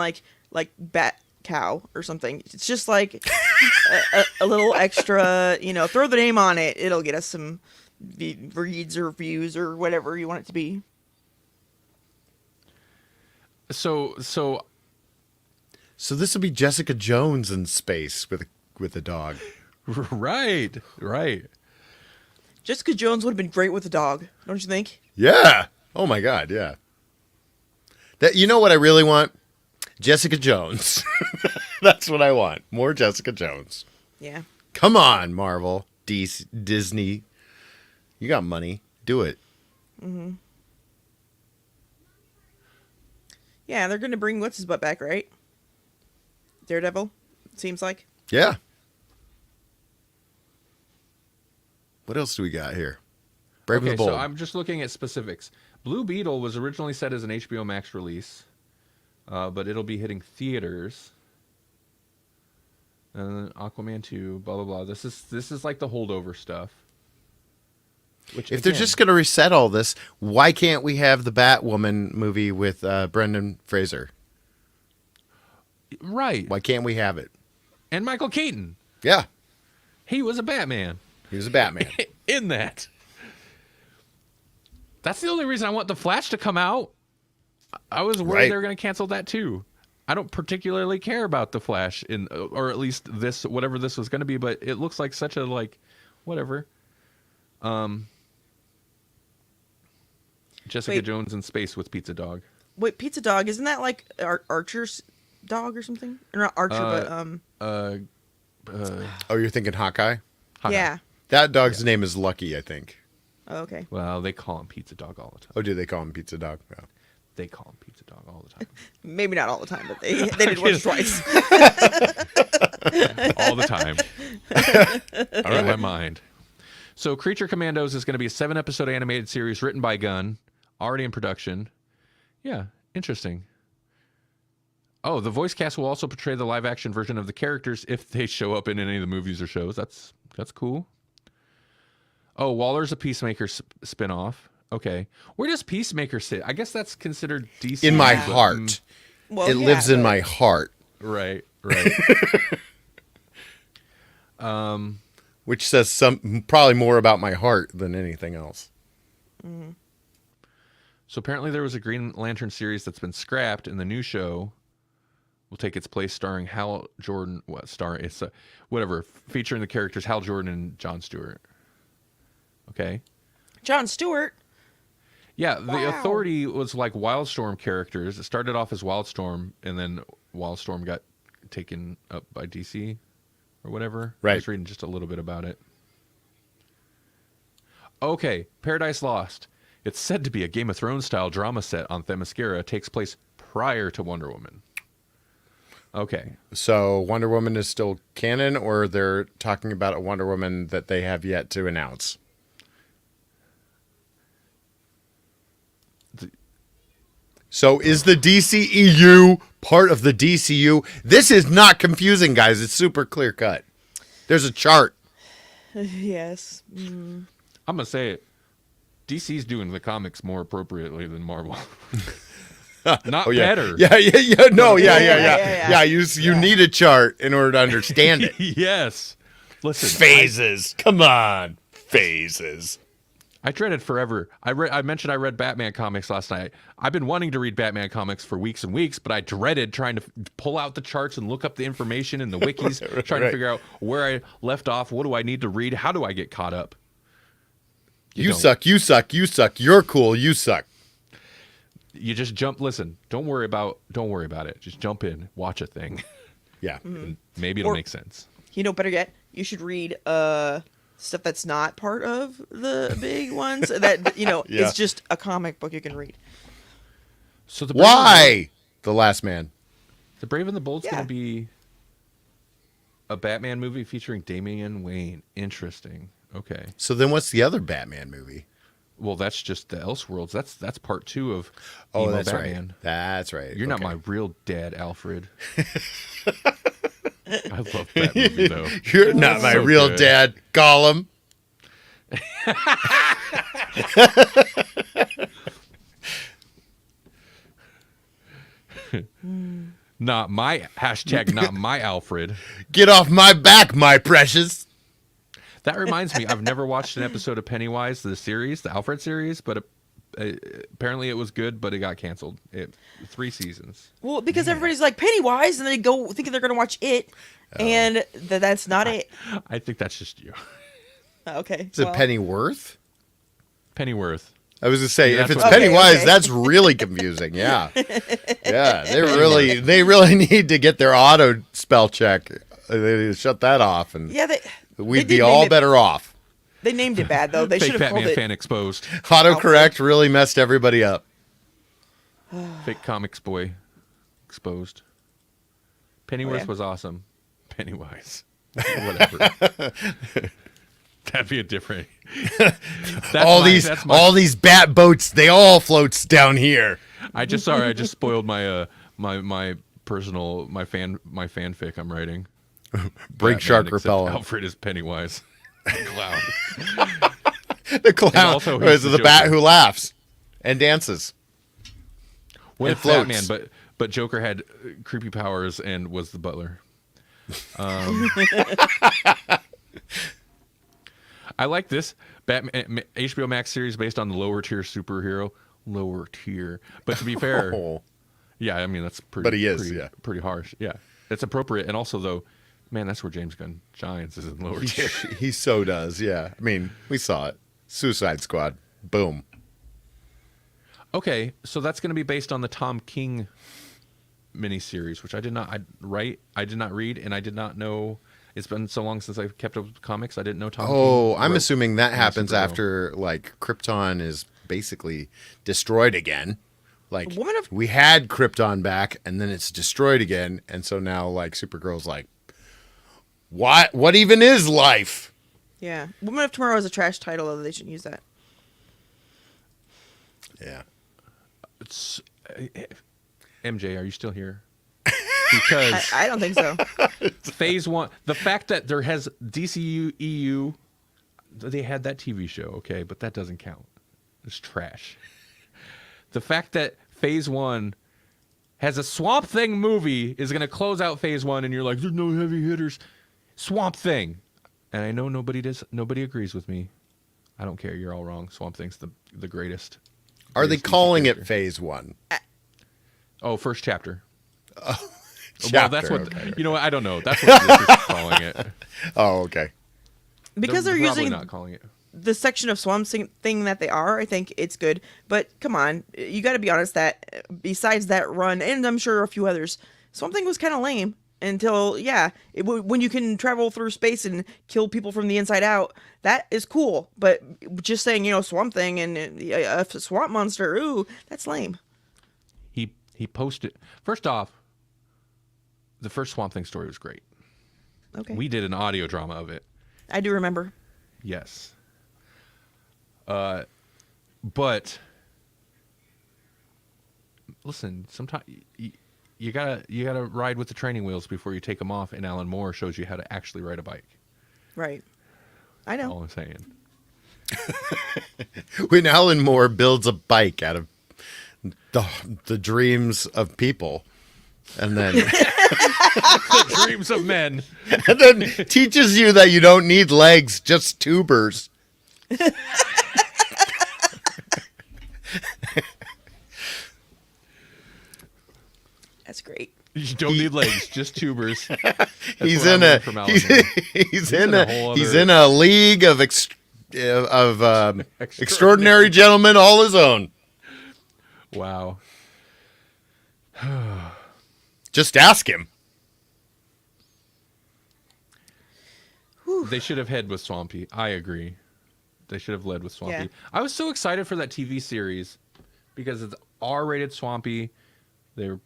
like Bat Cow or something. It's just like a little extra, you know, throw the name on it. It'll get us some reads or views or whatever you want it to be. So So this would be Jessica Jones in space with a dog. right. Jessica Jones would have been great with a dog, don't you think? Yeah. Oh my God. Yeah. That, you know what I really want? Jessica Jones. That's what I want. More Jessica Jones. Yeah. Come on, Marvel, Disney. You got money. Do it. Mm-hmm. Yeah, they're gonna bring what's his butt back, right? Daredevil, it seems like. Yeah. What else do we got here? Brave and Okay, the Bold. so I'm just looking at specifics. Blue Beetle was originally set as an HBO Max release, but it'll be hitting theaters. Aquaman 2, blah blah blah. This is like the holdover stuff. Which, if they're again, just going to reset all this, why can't we have the Batwoman movie with Brendan Fraser? right, Why can't we have it? and Michael Keaton, Yeah. he was a Batman He was a Batman. in that. That's the only reason I want the Flash to come out. I was worried Right. they were going to cancel that too. I don't particularly care about the Flash or at least this, whatever this was going to be, but it looks like such a whatever. Jessica Wait. Jones in space with Pizza Dog. Wait, Pizza Dog, isn't that like Archer's dog or something? Or not Archer, Uh, Oh, you're thinking Hawkeye? Hawkeye. yeah. That dog's name is Lucky, I think. Oh, okay. Well, they call him Pizza Dog all the time. Oh, do they call him Pizza Dog? No. They call him Pizza Dog all the time. Maybe not all the time, but they did once or twice. All the time. In my mind. So Creature Commandos is going to be a 7-episode animated series written by Gunn, already in production. Yeah, interesting. Oh, the voice cast will also portray the live-action version of the characters if they show up in any of the movies or shows. That's cool. Oh, Waller's a Peacemaker spin-off. Okay. Where does Peacemaker sit? I guess that's considered DC. In my but- heart. Well, It yeah, lives in but- my heart, Right. which says probably more about my heart than anything else. So apparently there was a Green Lantern series that's been scrapped, and the new show will take its place, starring Hal Jordan. Featuring the characters Hal Jordan and Jon Stewart. Okay. Jon Stewart. Yeah, the Wow. Authority was like Wildstorm characters. It started off as Wildstorm, and then Wildstorm got taken up by DC or whatever. I Right. was reading just a little bit about it. Okay, Paradise Lost. It's said to be a Game of Thrones style drama set on Themyscira. Takes place prior to Wonder Woman. Okay. So Wonder Woman is still canon, or they're talking about a Wonder Woman that they have yet to announce? So is the DCEU part of the DCU? This is not confusing, guys. It's super clear cut. There's a chart. Yes. I'm going to say it. DC's doing the comics more appropriately than Marvel. Not yeah. better. Yeah. No, yeah. Yeah. You need a chart in order to understand it. Yes. Listen. Phases. Come on. Phases. I dreaded forever. I mentioned I read Batman comics last night. I've been wanting to read Batman comics for weeks and weeks, but I dreaded trying to pull out the charts and look up the information in the wikis, trying to figure out where I left off. What do I need to read? How do I get caught up? You don't. suck. You suck. You suck. You're cool. You suck. You just jump. Listen, don't worry about it. Just jump in, watch a thing. Yeah. And maybe it'll Or- make sense. You know, better yet, you should read stuff that's not part of the big ones. That Yeah. it's just a comic book you can read. So the Why? The Last Man. The Brave and the Bold's Yeah. going to be a Batman movie featuring Damian Wayne. Interesting. Okay. So then what's the other Batman movie? Well, that's just the Elseworlds. That's part 2 of Oh, Emo that's Batman. right. That's right. You're not Okay. my real dad, Alfred. I love that movie, though. You're not my so real good. dad, Gollum. Not my not my Alfred. Get off my back, my precious. That reminds me, I've never watched an episode of Pennywise, the series, the Alfred series, but apparently it was good, but it got canceled. 3 seasons. Well, because everybody's like Pennywise, and they go thinking they're going to watch it, and that's not it. I think that's just you. Okay. Is it Pennyworth? Pennyworth. I was gonna say, Yeah, if it's that's what- Pennywise, okay. that's really confusing. Yeah, yeah. They really need to get their auto spell check. They shut that off, and Yeah, we'd they be did all name it- better off. They named it bad though. They should Fake have called Batman it. fan exposed. Autocorrect really messed everybody up. Fake Comics Boy exposed. Pennyworth yeah. was awesome. Pennywise. Whatever. That'd be a different. All these bat boats, they all floats down here. I just spoiled my my fanfic I'm writing. Break Batman, shark except repellent. Alfred is Pennywise. Clown. The clown also he's is the the bat Joker. who laughs and dances. With It floats. Batman, but Joker had creepy powers and was the butler. I like this Batman HBO Max series based on the lower tier superhero. Lower tier, but to be fair, Oh, yeah, I mean that's pretty. But he is, pretty, yeah. pretty harsh. Yeah, it's appropriate, and also though, man, that's where James Gunn shines is in lower tier. he so does. Yeah, I mean, we saw it. Suicide Squad. Boom. Okay, so that's going to be based on the Tom King miniseries, which I did not read, and I did not know. It's been so long since I've kept up with comics. I didn't know Tom. Oh, King I'm wrote assuming that any happens superhero. after like Krypton is basically destroyed again. Like Woman of- we had Krypton back, and then it's destroyed again, and so now like Supergirl's like, what even is life? Yeah, Woman of Tomorrow is a trash title, though. They shouldn't use that. Yeah. It's, MJ, are you still here? Because I don't think so. Phase 1, the fact that there has DCU EU, they had that TV show, okay, but that doesn't count. It's trash. The fact that Phase 1 has a Swamp Thing movie is going to close out Phase 1, and you're like, there's no heavy hitters. Swamp Thing. And I know nobody agrees with me. I don't care. You're all wrong. Swamp Thing's the greatest. Are they greatest DC calling it character. Phase 1? Oh, first chapter. Well, Chapter, that's what okay. you know. What? I don't know. That's what this is calling it. Oh, okay. Because they're probably using not calling it. the section of Swamp Thing that they are, I think it's good. But come on, you got to be honest that besides that run, and I'm sure a few others, Swamp Thing was kind of lame until, when you can travel through space and kill people from the inside out, that is cool. But just saying, Swamp Thing and a swamp monster, ooh, that's lame. He posted. First off, the first Swamp Thing story was great. Okay. We did an audio drama of it. I do remember. Yes. But listen, sometimes you gotta ride with the training wheels before you take them off. And Alan Moore shows you how to actually ride a bike. Right. I know. All I'm saying. When Alan Moore builds a bike out of the dreams of people, and then The dreams of men. and then teaches you that you don't need legs, just tubers. That's great. You don't need legs, just tubers. He's what I in learned from Alan Moore. he's in in a a whole he's other- in a league of extraordinary gentlemen all his own. Wow. Just ask him. They should have led with Swampy. I agree. They should have led with Swampy. Yeah. I was so excited for that TV series because it's R-rated Swampy. They're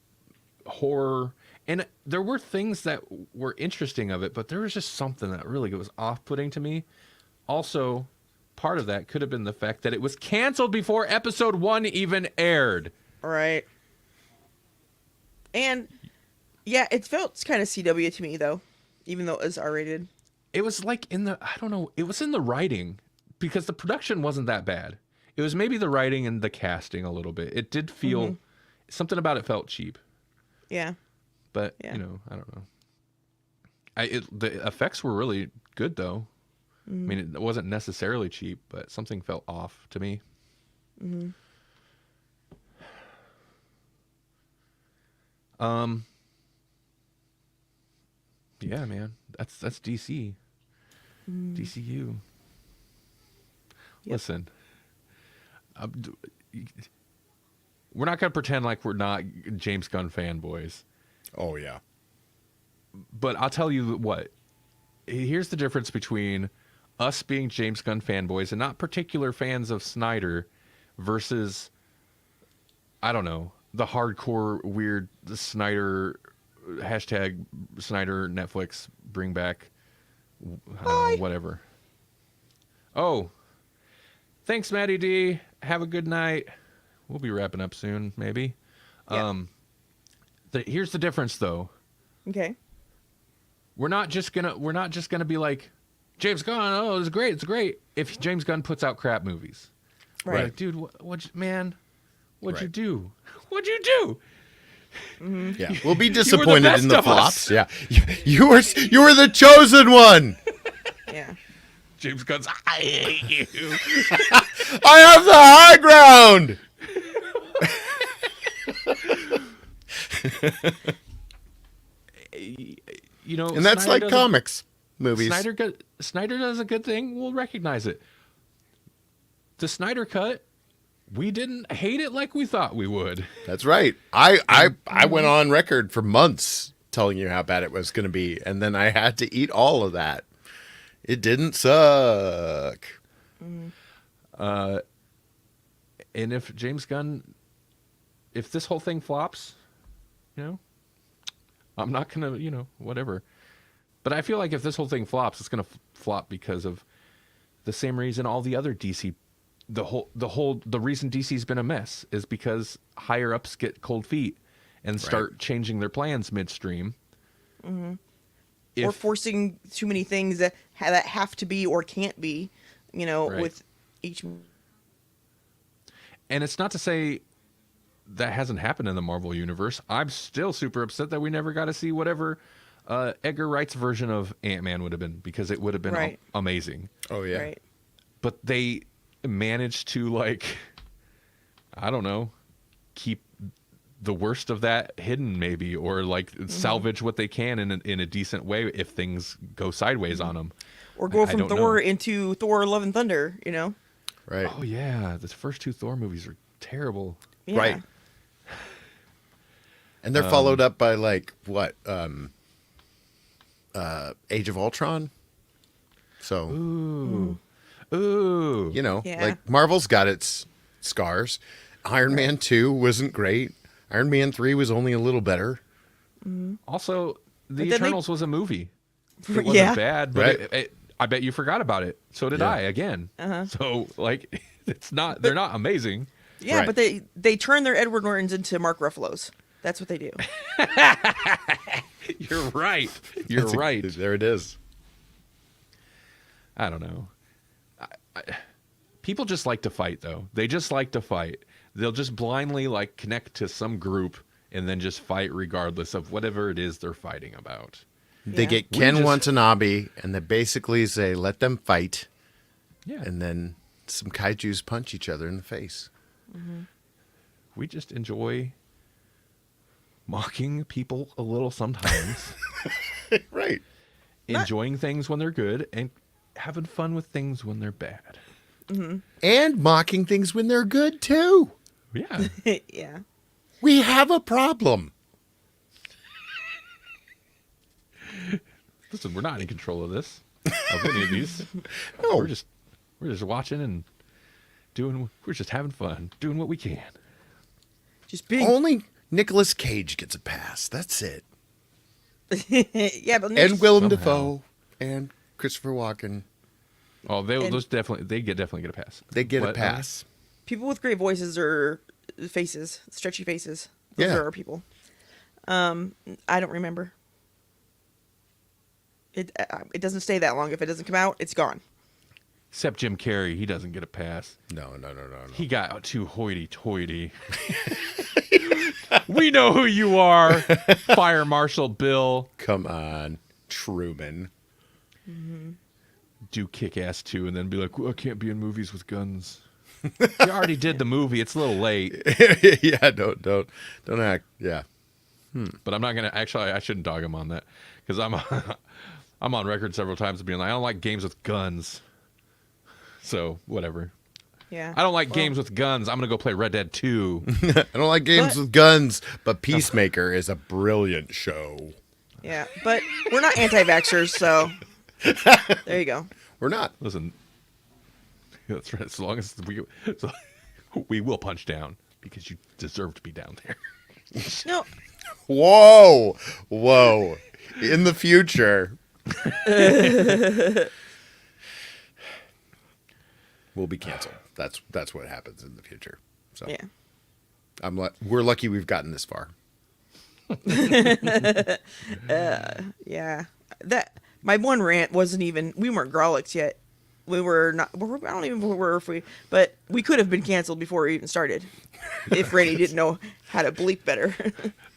horror. And there were things that were interesting of it, but there was just something that really was off-putting to me. Also, part of that could have been the fact that it was canceled before episode 1 even aired. Right. And yeah, it felt kind of CW to me though, even though it was R-rated. It was like I don't know, it was in the writing because the production wasn't that bad. It was maybe the writing and the casting a little bit. It did feel, something about it felt cheap. Yeah. But, Yeah. you know, I don't know. The effects were really good though. I mean, it wasn't necessarily cheap, but something felt off to me. Yeah, man, that's DC, DCU. Yep. Listen, we're not gonna pretend like we're not James Gunn fanboys, Oh yeah. but I'll tell you what. Here's the difference between us being James Gunn fanboys and not particular fans of Snyder versus, I don't know, the hardcore weird Snyder hashtag Snyder Netflix bring back I don't know, whatever. Oh, thanks, Maddie D. Have a good night. We'll be wrapping up soon, maybe. Yeah. Here's the difference, though. Okay. We're not just gonna be like James Gunn. Oh, it's great. It's great. If James Gunn puts out crap movies, we're Right. like, dude, what'd you Right. do? What'd you do? Yeah, we'll be You were the disappointed best in the of us. flops. Yeah, you were the chosen one. Yeah. James Gunn's, I hate you. I have the high ground. You know, And that's Snyder like does comics movies. Snyder does a good thing. We'll recognize it. The Snyder cut, we didn't hate it like we thought we would. That's right. I went on record for months telling you how bad it was going to be, and then I had to eat all of that. It didn't suck. And if James Gunn, if this whole thing flops, you know, I'm not gonna, you know, whatever. But I feel like if this whole thing flops, it's gonna flop because of the same reason all the other DC, the reason DC's been a mess is because higher ups get cold feet and start changing their plans midstream. Or forcing too many things that have to be or can't be, you know, with each. And it's not to say that hasn't happened in the Marvel universe. I'm still super upset that we never got to see whatever Edgar Wright's version of Ant-Man would have been, because it would have been amazing. Oh yeah. Right. But they managed to, like, I don't know, keep the worst of that hidden maybe, or like salvage what they can in a decent way if things go sideways on them. Or go I from don't Thor know. into Thor: Love and Thunder, you know. Right. Oh yeah, the first two Thor movies are terrible. Yeah. Right. And they're followed up by like what? Age of Ultron. So Ooh. you know, Yeah. like Marvel's got its scars. Iron Man 2 wasn't great. Iron Man 3 was only a little better. Also, The But then they- Eternals was a movie. It wasn't Yeah. bad, but Right. I bet you forgot about it. So did Yeah. I again. So like, they're not amazing. Yeah, Right. but they turn their Edward Nortons into Mark Ruffalo's. That's what they do. You're right. You're right. There it is. I don't know. People just like to fight, though. They just like to fight. They'll just blindly like connect to some group and then just fight regardless of whatever it is they're fighting about. They Yeah. get We Ken just- Watanabe, and they basically say, "Let them fight," Yeah. and then some kaiju's punch each other in the face. We just enjoy mocking people a little sometimes, Right. enjoying things when they're good, and having fun with things when they're bad. And mocking things when they're good too. Yeah. Yeah. We have a problem. Listen, we're not in control of this, of any of these. No. We're just watching and we're just having fun, doing what we can. Just being. Only Nicolas Cage gets a pass. That's it. Yeah, but And Willem Somehow. Dafoe and Christopher Walken. Oh, those definitely get a pass. They get a What, pass. People with great voices or faces, stretchy faces. Those Yeah. are our people. I don't remember. It doesn't stay that long. If it doesn't come out, it's gone. Except Jim Carrey, he doesn't get a pass. No. He got too hoity-toity. We know who you are, Fire Marshal Bill. Come on, Truman. Do Kick-Ass 2 and then be like, I can't be in movies with guns. You already did the movie. It's a little late. Yeah, don't act. Yeah. But I'm not going to... Actually, I shouldn't dog him on that. Because I'm on record several times of being like, I don't like games with guns. So, whatever. Yeah. I don't like games with guns. I'm going to go play Red Dead 2. I don't like games with guns, but Peacemaker is a brilliant show. Yeah, but we're not anti-vaxxers, so there you go. We're not. Listen, that's right. As long as we will punch down because you deserve to be down there. No, Whoa. In the future, we'll be canceled. That's what happens in the future. So yeah. we're lucky we've gotten this far. Yeah. That my one rant wasn't even. We weren't Grawlix yet. We were not. I don't even know if we. But we could have been canceled before we even started, if Randy didn't know how to bleep better.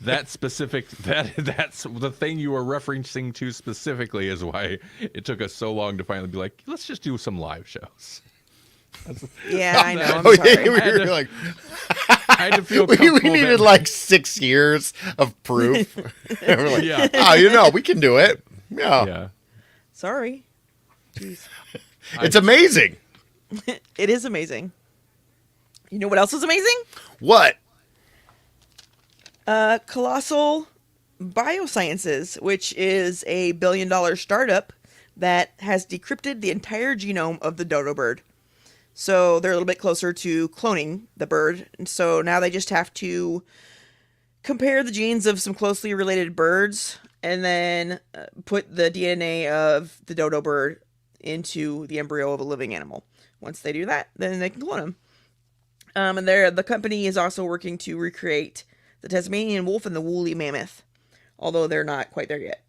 That's the thing you were referencing to specifically is why it took us so long to finally be like, let's just do some live shows. Yeah, I know. I'm Oh, sorry. yeah, we were like, I had to feel we comfortable needed that- like 6 years of proof. And we're like, Yeah. we can do it. Yeah. Yeah. Sorry. Jeez. It's amazing. It is amazing. You know what else is amazing? What? Colossal Biosciences, which is a billion-dollar startup that has decrypted the entire genome of the dodo bird. So they're a little bit closer to cloning the bird. And so now they just have to compare the genes of some closely related birds and then put the DNA of the dodo bird into the embryo of a living animal. Once they do that, then they can clone them. And the company is also working to recreate the Tasmanian wolf and the woolly mammoth, although they're not quite there yet.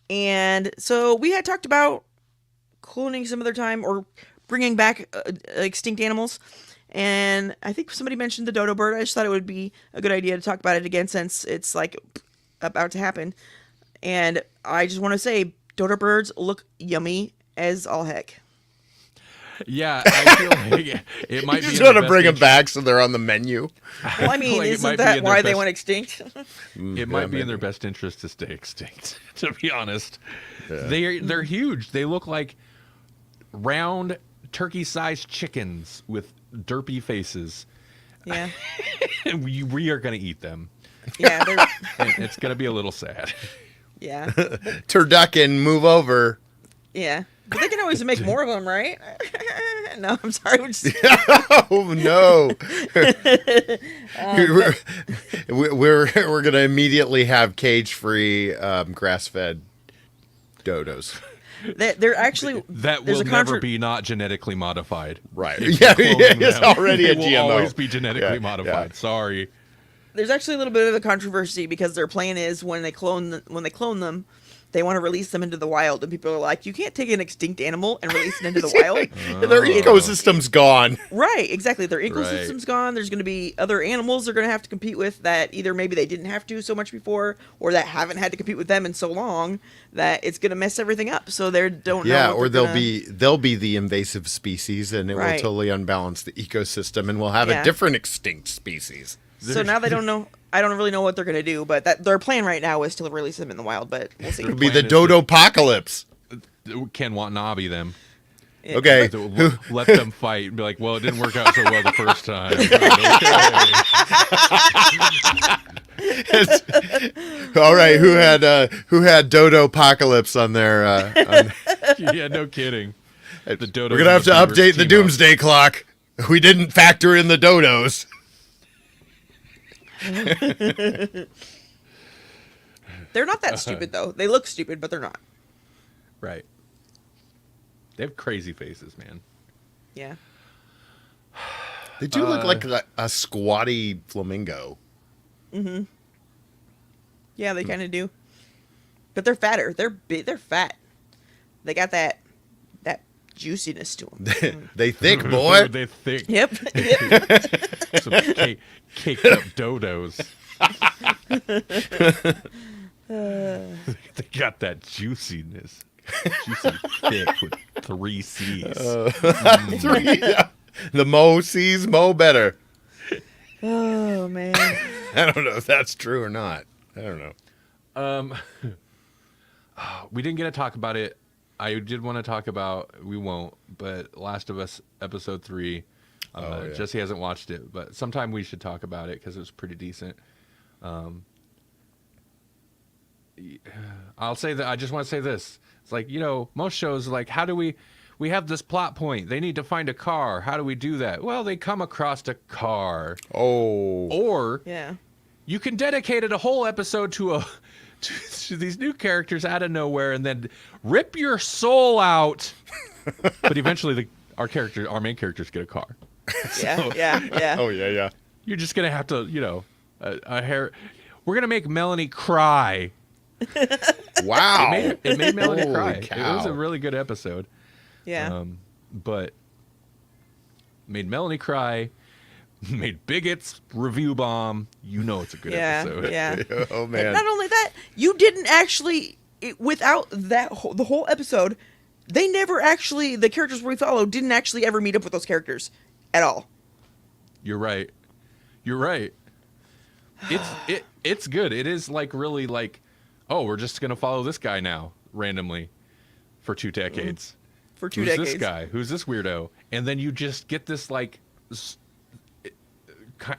And so we had talked about cloning some other time or bringing back extinct animals. And I think somebody mentioned the dodo bird. I just thought it would be a good idea to talk about it again since it's like about to happen. And I just want to say dodo birds look yummy as all heck. Yeah, I feel like it might You be. just want to bring them back so they're on the menu. Well, I mean, Like, it isn't might be that in their why they best- went extinct? It might be in their maybe. best interest to stay extinct. To be honest, they're huge. They look like round turkey-sized chickens with derpy faces, Yeah. and we are going to eat them. Yeah. And it's going to be a little sad. Yeah. Turducken, move over. Yeah. But they can always make more of them, right? No, I'm sorry. Oh no! We're gonna immediately have cage-free, grass-fed dodos. They're actually That there's will a never be not genetically modified. Right? If Yeah, you're cloning it's them, already a it will GMO. always be genetically Yeah, modified. yeah. Sorry. There's actually a little bit of a controversy because their plan is when they clone them, they want to release them into the wild, and people are like, you can't take an extinct animal and release it into the wild. Their ecosystem's gone. Right, exactly. Their ecosystem's gone. There's going to be other animals they're going to have to compete with that either maybe they didn't have to so much before, or that haven't had to compete with them in so long that it's going to mess everything up. So they don't know. Yeah, what or they're they'll be the invasive species, and it will Right. totally unbalance the ecosystem, and we'll have Yeah. a different extinct species. So now they don't know. I don't really know what they're going to do, but their plan right now is to release them in the wild. But we'll see. It'll be the plan is to- dodo-apocalypse. Ken Watanabe them. Okay. Let them fight and be like, well, it didn't work out so well the first time. All right, who had dodo-apocalypse on their? Yeah, no kidding. The dodos We're gonna have to and the beavers update the team up. doomsday clock. We didn't factor in the dodos. They're not that stupid though. They look stupid, but they're not. Right. They have crazy faces, man. Yeah. They do look like a squatty flamingo. Mm-hmm. Yeah, they kind of do. But they're fatter. They're big. They're fat. They got that juiciness to them. They thick, boy. They thick. Yep. Some caked up dodos. They got that juiciness. Juicy thick with 3 C's. The Mo sees Mo better. Oh man. I don't know if that's true or not. I don't know. We didn't get to talk about it. I did want to talk about, we won't, but Last of Us episode 3. Yeah. Jesse hasn't watched it, but sometime we should talk about it because it was pretty decent. I'll say that. I just want to say this. It's like, most shows are like, how do we have this plot point. They need to find a car. How do we do that? Well, they come across a car. Oh. Or Yeah. you can dedicate it a whole episode to these new characters out of nowhere and then rip your soul out. But eventually our main characters get a car. Yeah. Yeah. Oh, yeah. You're just going to have to, we're going to make Melanie cry. Wow. It made Melanie Holy cry. cow. It was a really good episode. Yeah. But made Melanie cry, made Bigots review bomb. It's a good episode. Yeah. Oh, man. And not only that, you didn't actually, without that the whole episode, they never actually, the characters we followed didn't actually ever meet up with those characters at all. You're right. It's good. It is like really like, oh, we're just gonna follow this guy now randomly for 2 decades. For 2 Who's decades. this guy? Who's this weirdo? And then you just get this like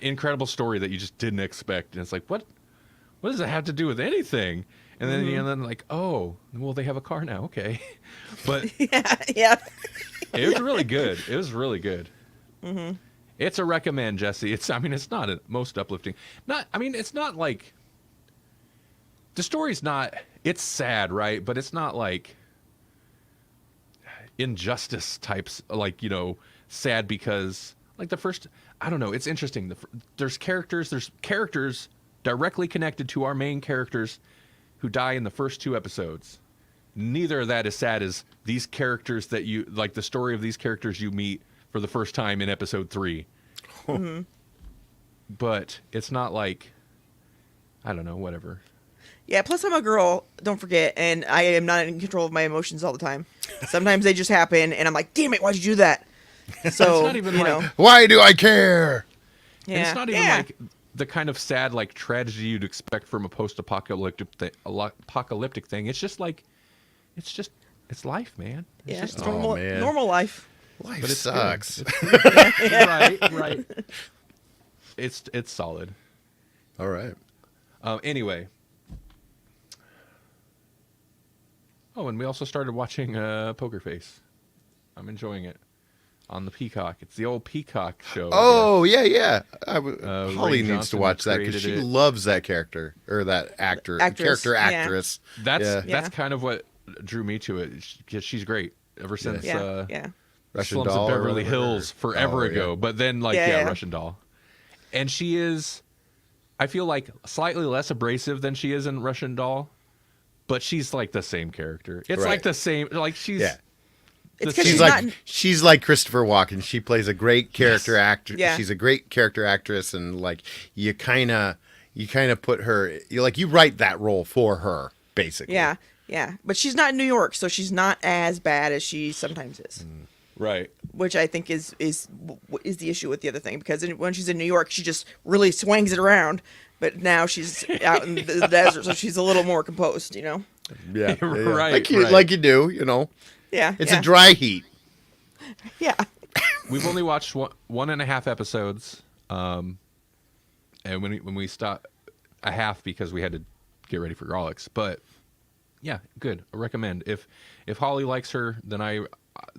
incredible story that you just didn't expect, and it's like, what does it have to do with anything? And then like, oh, well, they have a car now, okay. But yeah. it was really good. It was really good. Mm-hmm. It's a recommend, Jesse. It's not a most uplifting. It's not like the story's not. It's sad, right? But it's not like injustice types, like sad because like the first. I don't know. It's interesting. There's characters directly connected to our main characters who die in the first 2 episodes. Neither of that is sad as these characters that you like. The story of these characters you meet for the first time in episode 3. Mm-hmm. But it's not like, I don't know, whatever. Yeah, plus I'm a girl, don't forget, and I am not in control of my emotions all the time. Sometimes they just happen, and I'm like, damn it, why'd you do that? So, It's not even like, why do I care? Yeah. and it's not even like the kind of sad, like, tragedy you'd expect from a post-apocalyptic thing. It's just like, it's life, man. It's Yeah, just it's man. normal life. Life But it's sucks. right. It's solid. All right. Anyway. Oh, and we also started watching Poker Face. I'm enjoying it on the Peacock. It's the old Peacock show. Oh, yeah. Holly Ray needs to Johnson watch that because created she it. loves that character or that actress. That's kind of what drew me to it. She's great ever since Russian Slums Doll of or Beverly whatever. Hills forever ago. But then Russian Doll. And she is, I feel like, slightly less abrasive than she is in Russian Doll. But she's like the same character. It's like the same, like she's... Yeah. It's because She's like Christopher Walken. She plays a great character actor. Yeah. She's a great character actress, and like you kind of put her. You write that role for her, basically. Yeah. But she's not in New York, so she's not as bad as she sometimes is. Right. Which I think is the issue with the other thing, because when she's in New York, she just really swings it around. But now she's out in the desert, so she's a little more composed, Yeah. Right, Like you do, Yeah. It's a dry heat. Yeah. We've only watched 1.5 episodes, and when we stopped, a half because we had to get ready for Grawlix. But yeah, good. I recommend. If Holly likes her, then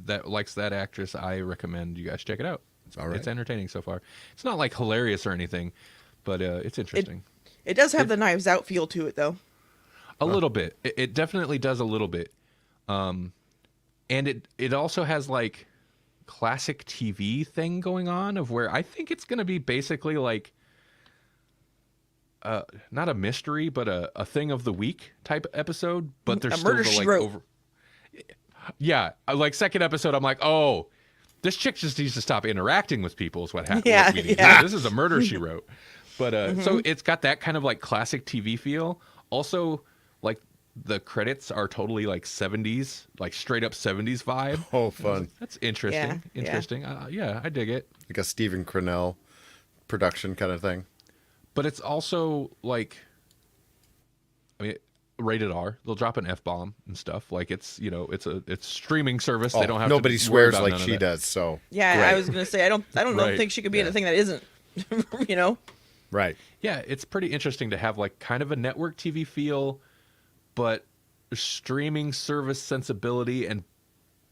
that likes that actress, I recommend you guys check it out. All right. It's entertaining so far. It's not like hilarious or anything, but it's interesting. It does have the Knives Out feel to it, though. A little bit. It definitely does a little bit. And it also has like classic TV thing going on of where I think it's going to be basically like not a mystery, but a thing of the week type episode. But there's A still murder, the she like wrote. over. Yeah, like second episode, I'm like, oh, this chick just needs to stop interacting with people. Is what happened. Yeah, We need. yeah. This is a murder she wrote. But so it's got that kind of like classic TV feel. Also, like the credits are totally like 70s, like straight up 70s vibe. Oh, fun. That's interesting. Yeah, Interesting. Yeah, I dig it. Like a Stephen Cornell production kind of thing. But it's also like, I mean, rated R. They'll drop an F-bomb and stuff. Like it's it's streaming service. They don't have nobody to worry swears about like none of she that. does. So Yeah, great. I was gonna say I don't Right. think she could be in Yeah. a thing that isn't. You know. Right. Yeah, it's pretty interesting to have like kind of a network TV feel, but streaming service sensibility and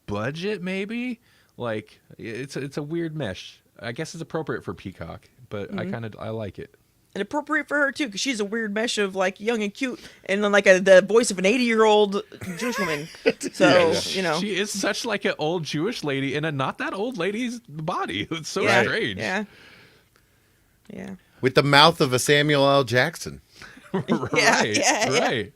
budget maybe. Like it's a weird mesh. I guess it's appropriate for Peacock, but I like it. And appropriate for her too, because she's a weird mesh of like young and cute, and then like the voice of an 80-year-old Jewish woman. So you know, She is such like an old Jewish lady in a not that old lady's body. It's so yeah, strange. Yeah, yeah. With the mouth of a Samuel L. Jackson. Right. yeah. Right.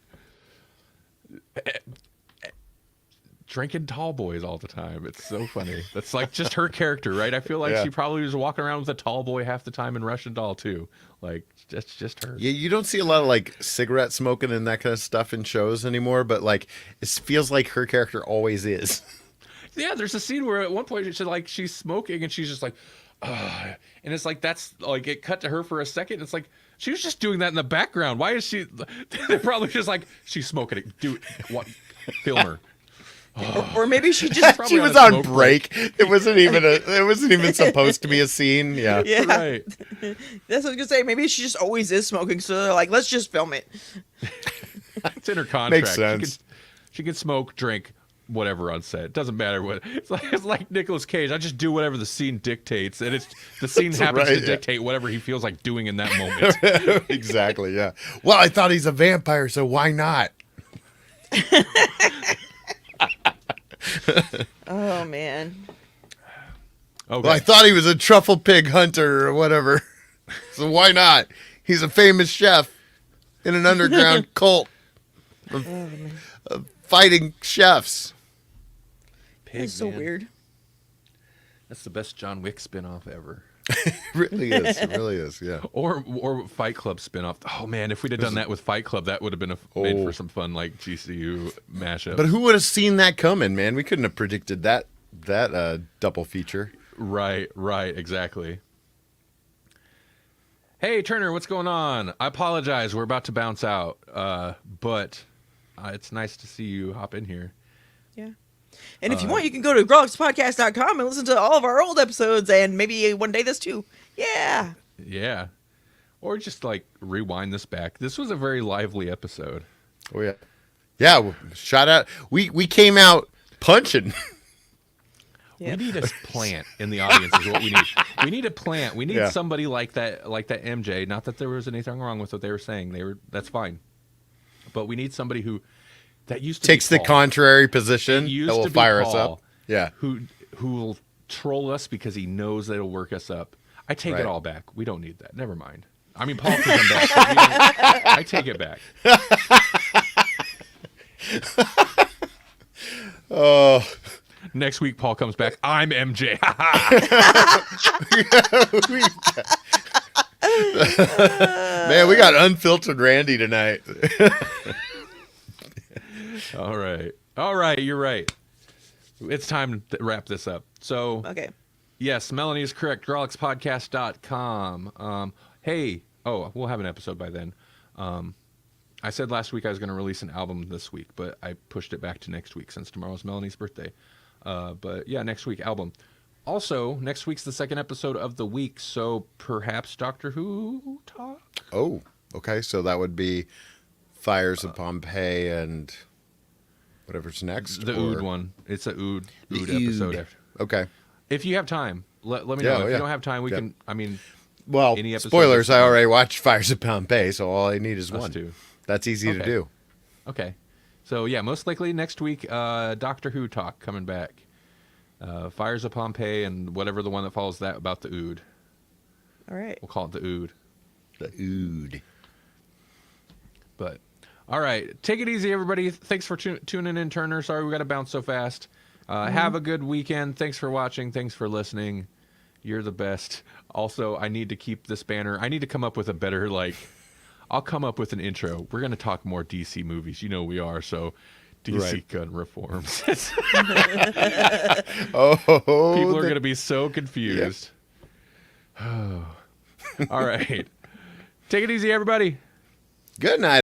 Drinking tall boys all the time. It's so funny. That's like just her character, right? I feel like Yeah. she probably was walking around with a tall boy half the time in Russian Doll too. Like that's just her. Yeah, you don't see a lot of like cigarette smoking and that kind of stuff in shows anymore, but like it feels like her character always is. Yeah, there's a scene where at one point she's smoking and she's just like, and it's like that's like it cut to her for a second. It's like she was just doing that in the background. Why is she? They're probably just like she's smoking it. Do what? Film her. Or maybe she just Probably She on was a on smoke break. It wasn't even supposed to be a scene. Yeah. yeah. Right. That's what I was gonna say. Maybe she just always is smoking, so they're like, let's just film it. It's in her contract. Makes sense. She can smoke, drink, whatever on set. It doesn't matter what. It's like Nicolas Cage. I just do whatever the scene dictates, and the scene happens right, to yeah. dictate whatever he feels like doing in that moment. Exactly, yeah. Well, I thought he's a vampire, so why not? Oh man. Okay. Well, I thought he was a truffle pig hunter or whatever. So why not? He's a famous chef in an underground cult of fighting chefs. Pig, It's so man. weird. That's the best John Wick spinoff ever. It really is. It really is, yeah. Or Fight Club spinoff. Oh man, if we'd have done that with Fight Club, that would have been made Oh. for some fun like GCU mashup. But who would have seen that coming, man? We couldn't have predicted that double feature. Right, exactly. Hey Turner, what's going on? I apologize, we're about to bounce out, but it's nice to see you hop in here. Yeah. And if you want, you can go to grawlixpodcast.com and listen to all of our old episodes, and maybe one day this too. Yeah. Yeah, or just like rewind this back. This was a very lively episode. Oh yeah. Yeah, shout out. We came out punching. Yeah. We need a plant in the audience is what we need. We need a plant. We need Yeah. somebody like that MJ. Not that there was anything wrong with what they were saying. That's fine. But we need somebody who that used to Takes be the Paul. contrary It position used that will to be fire us Paul, up. Yeah. Who will troll us because he knows that it'll work us up. I take Right. it all back. We don't need that. Never mind. I mean, Paul can come back. But we don't- I take it back. Oh, Next week, Paul comes back. I'm MJ. man, we got unfiltered Randy tonight. All right. You're right. It's time to wrap this up. So, Okay. yes, Melanie is correct. Grawlixpodcast.com. Hey, we'll have an episode by then. I said last week I was going to release an album this week, but I pushed it back to next week since tomorrow's Melanie's birthday. But yeah, next week album. Also, next week's the second episode of the week, so perhaps Doctor Who talk? Oh, okay. So that would be Fires of Pompeii and whatever's next. The or- Ood one. It's a Ood The episode. Ood. Okay. If you have time, let me Yeah, know. If yeah. you don't have time, we Yeah. can, I mean, Well, Any episode spoilers. that's- I already watched Fires of Pompeii, so all I need is us one. too. That's easy to Okay. do. Okay. So yeah, most likely next week, Doctor Who talk coming back. Fires of Pompeii and whatever the one that follows that about the Ood. All right. We'll call it the Ood. The Ood. But all right, take it easy, everybody. Thanks for tuning in, Turner. Sorry we got to bounce so fast. Have a good weekend. Thanks for watching. Thanks for listening. You're the best. Also, I need to keep this banner. I need to come up with a better, I'll come up with an intro. We're going to talk more DC movies. You know we are, so DC Right. gun reforms. Oh, People are going to be so confused. All right. Take it easy, everybody. Good night.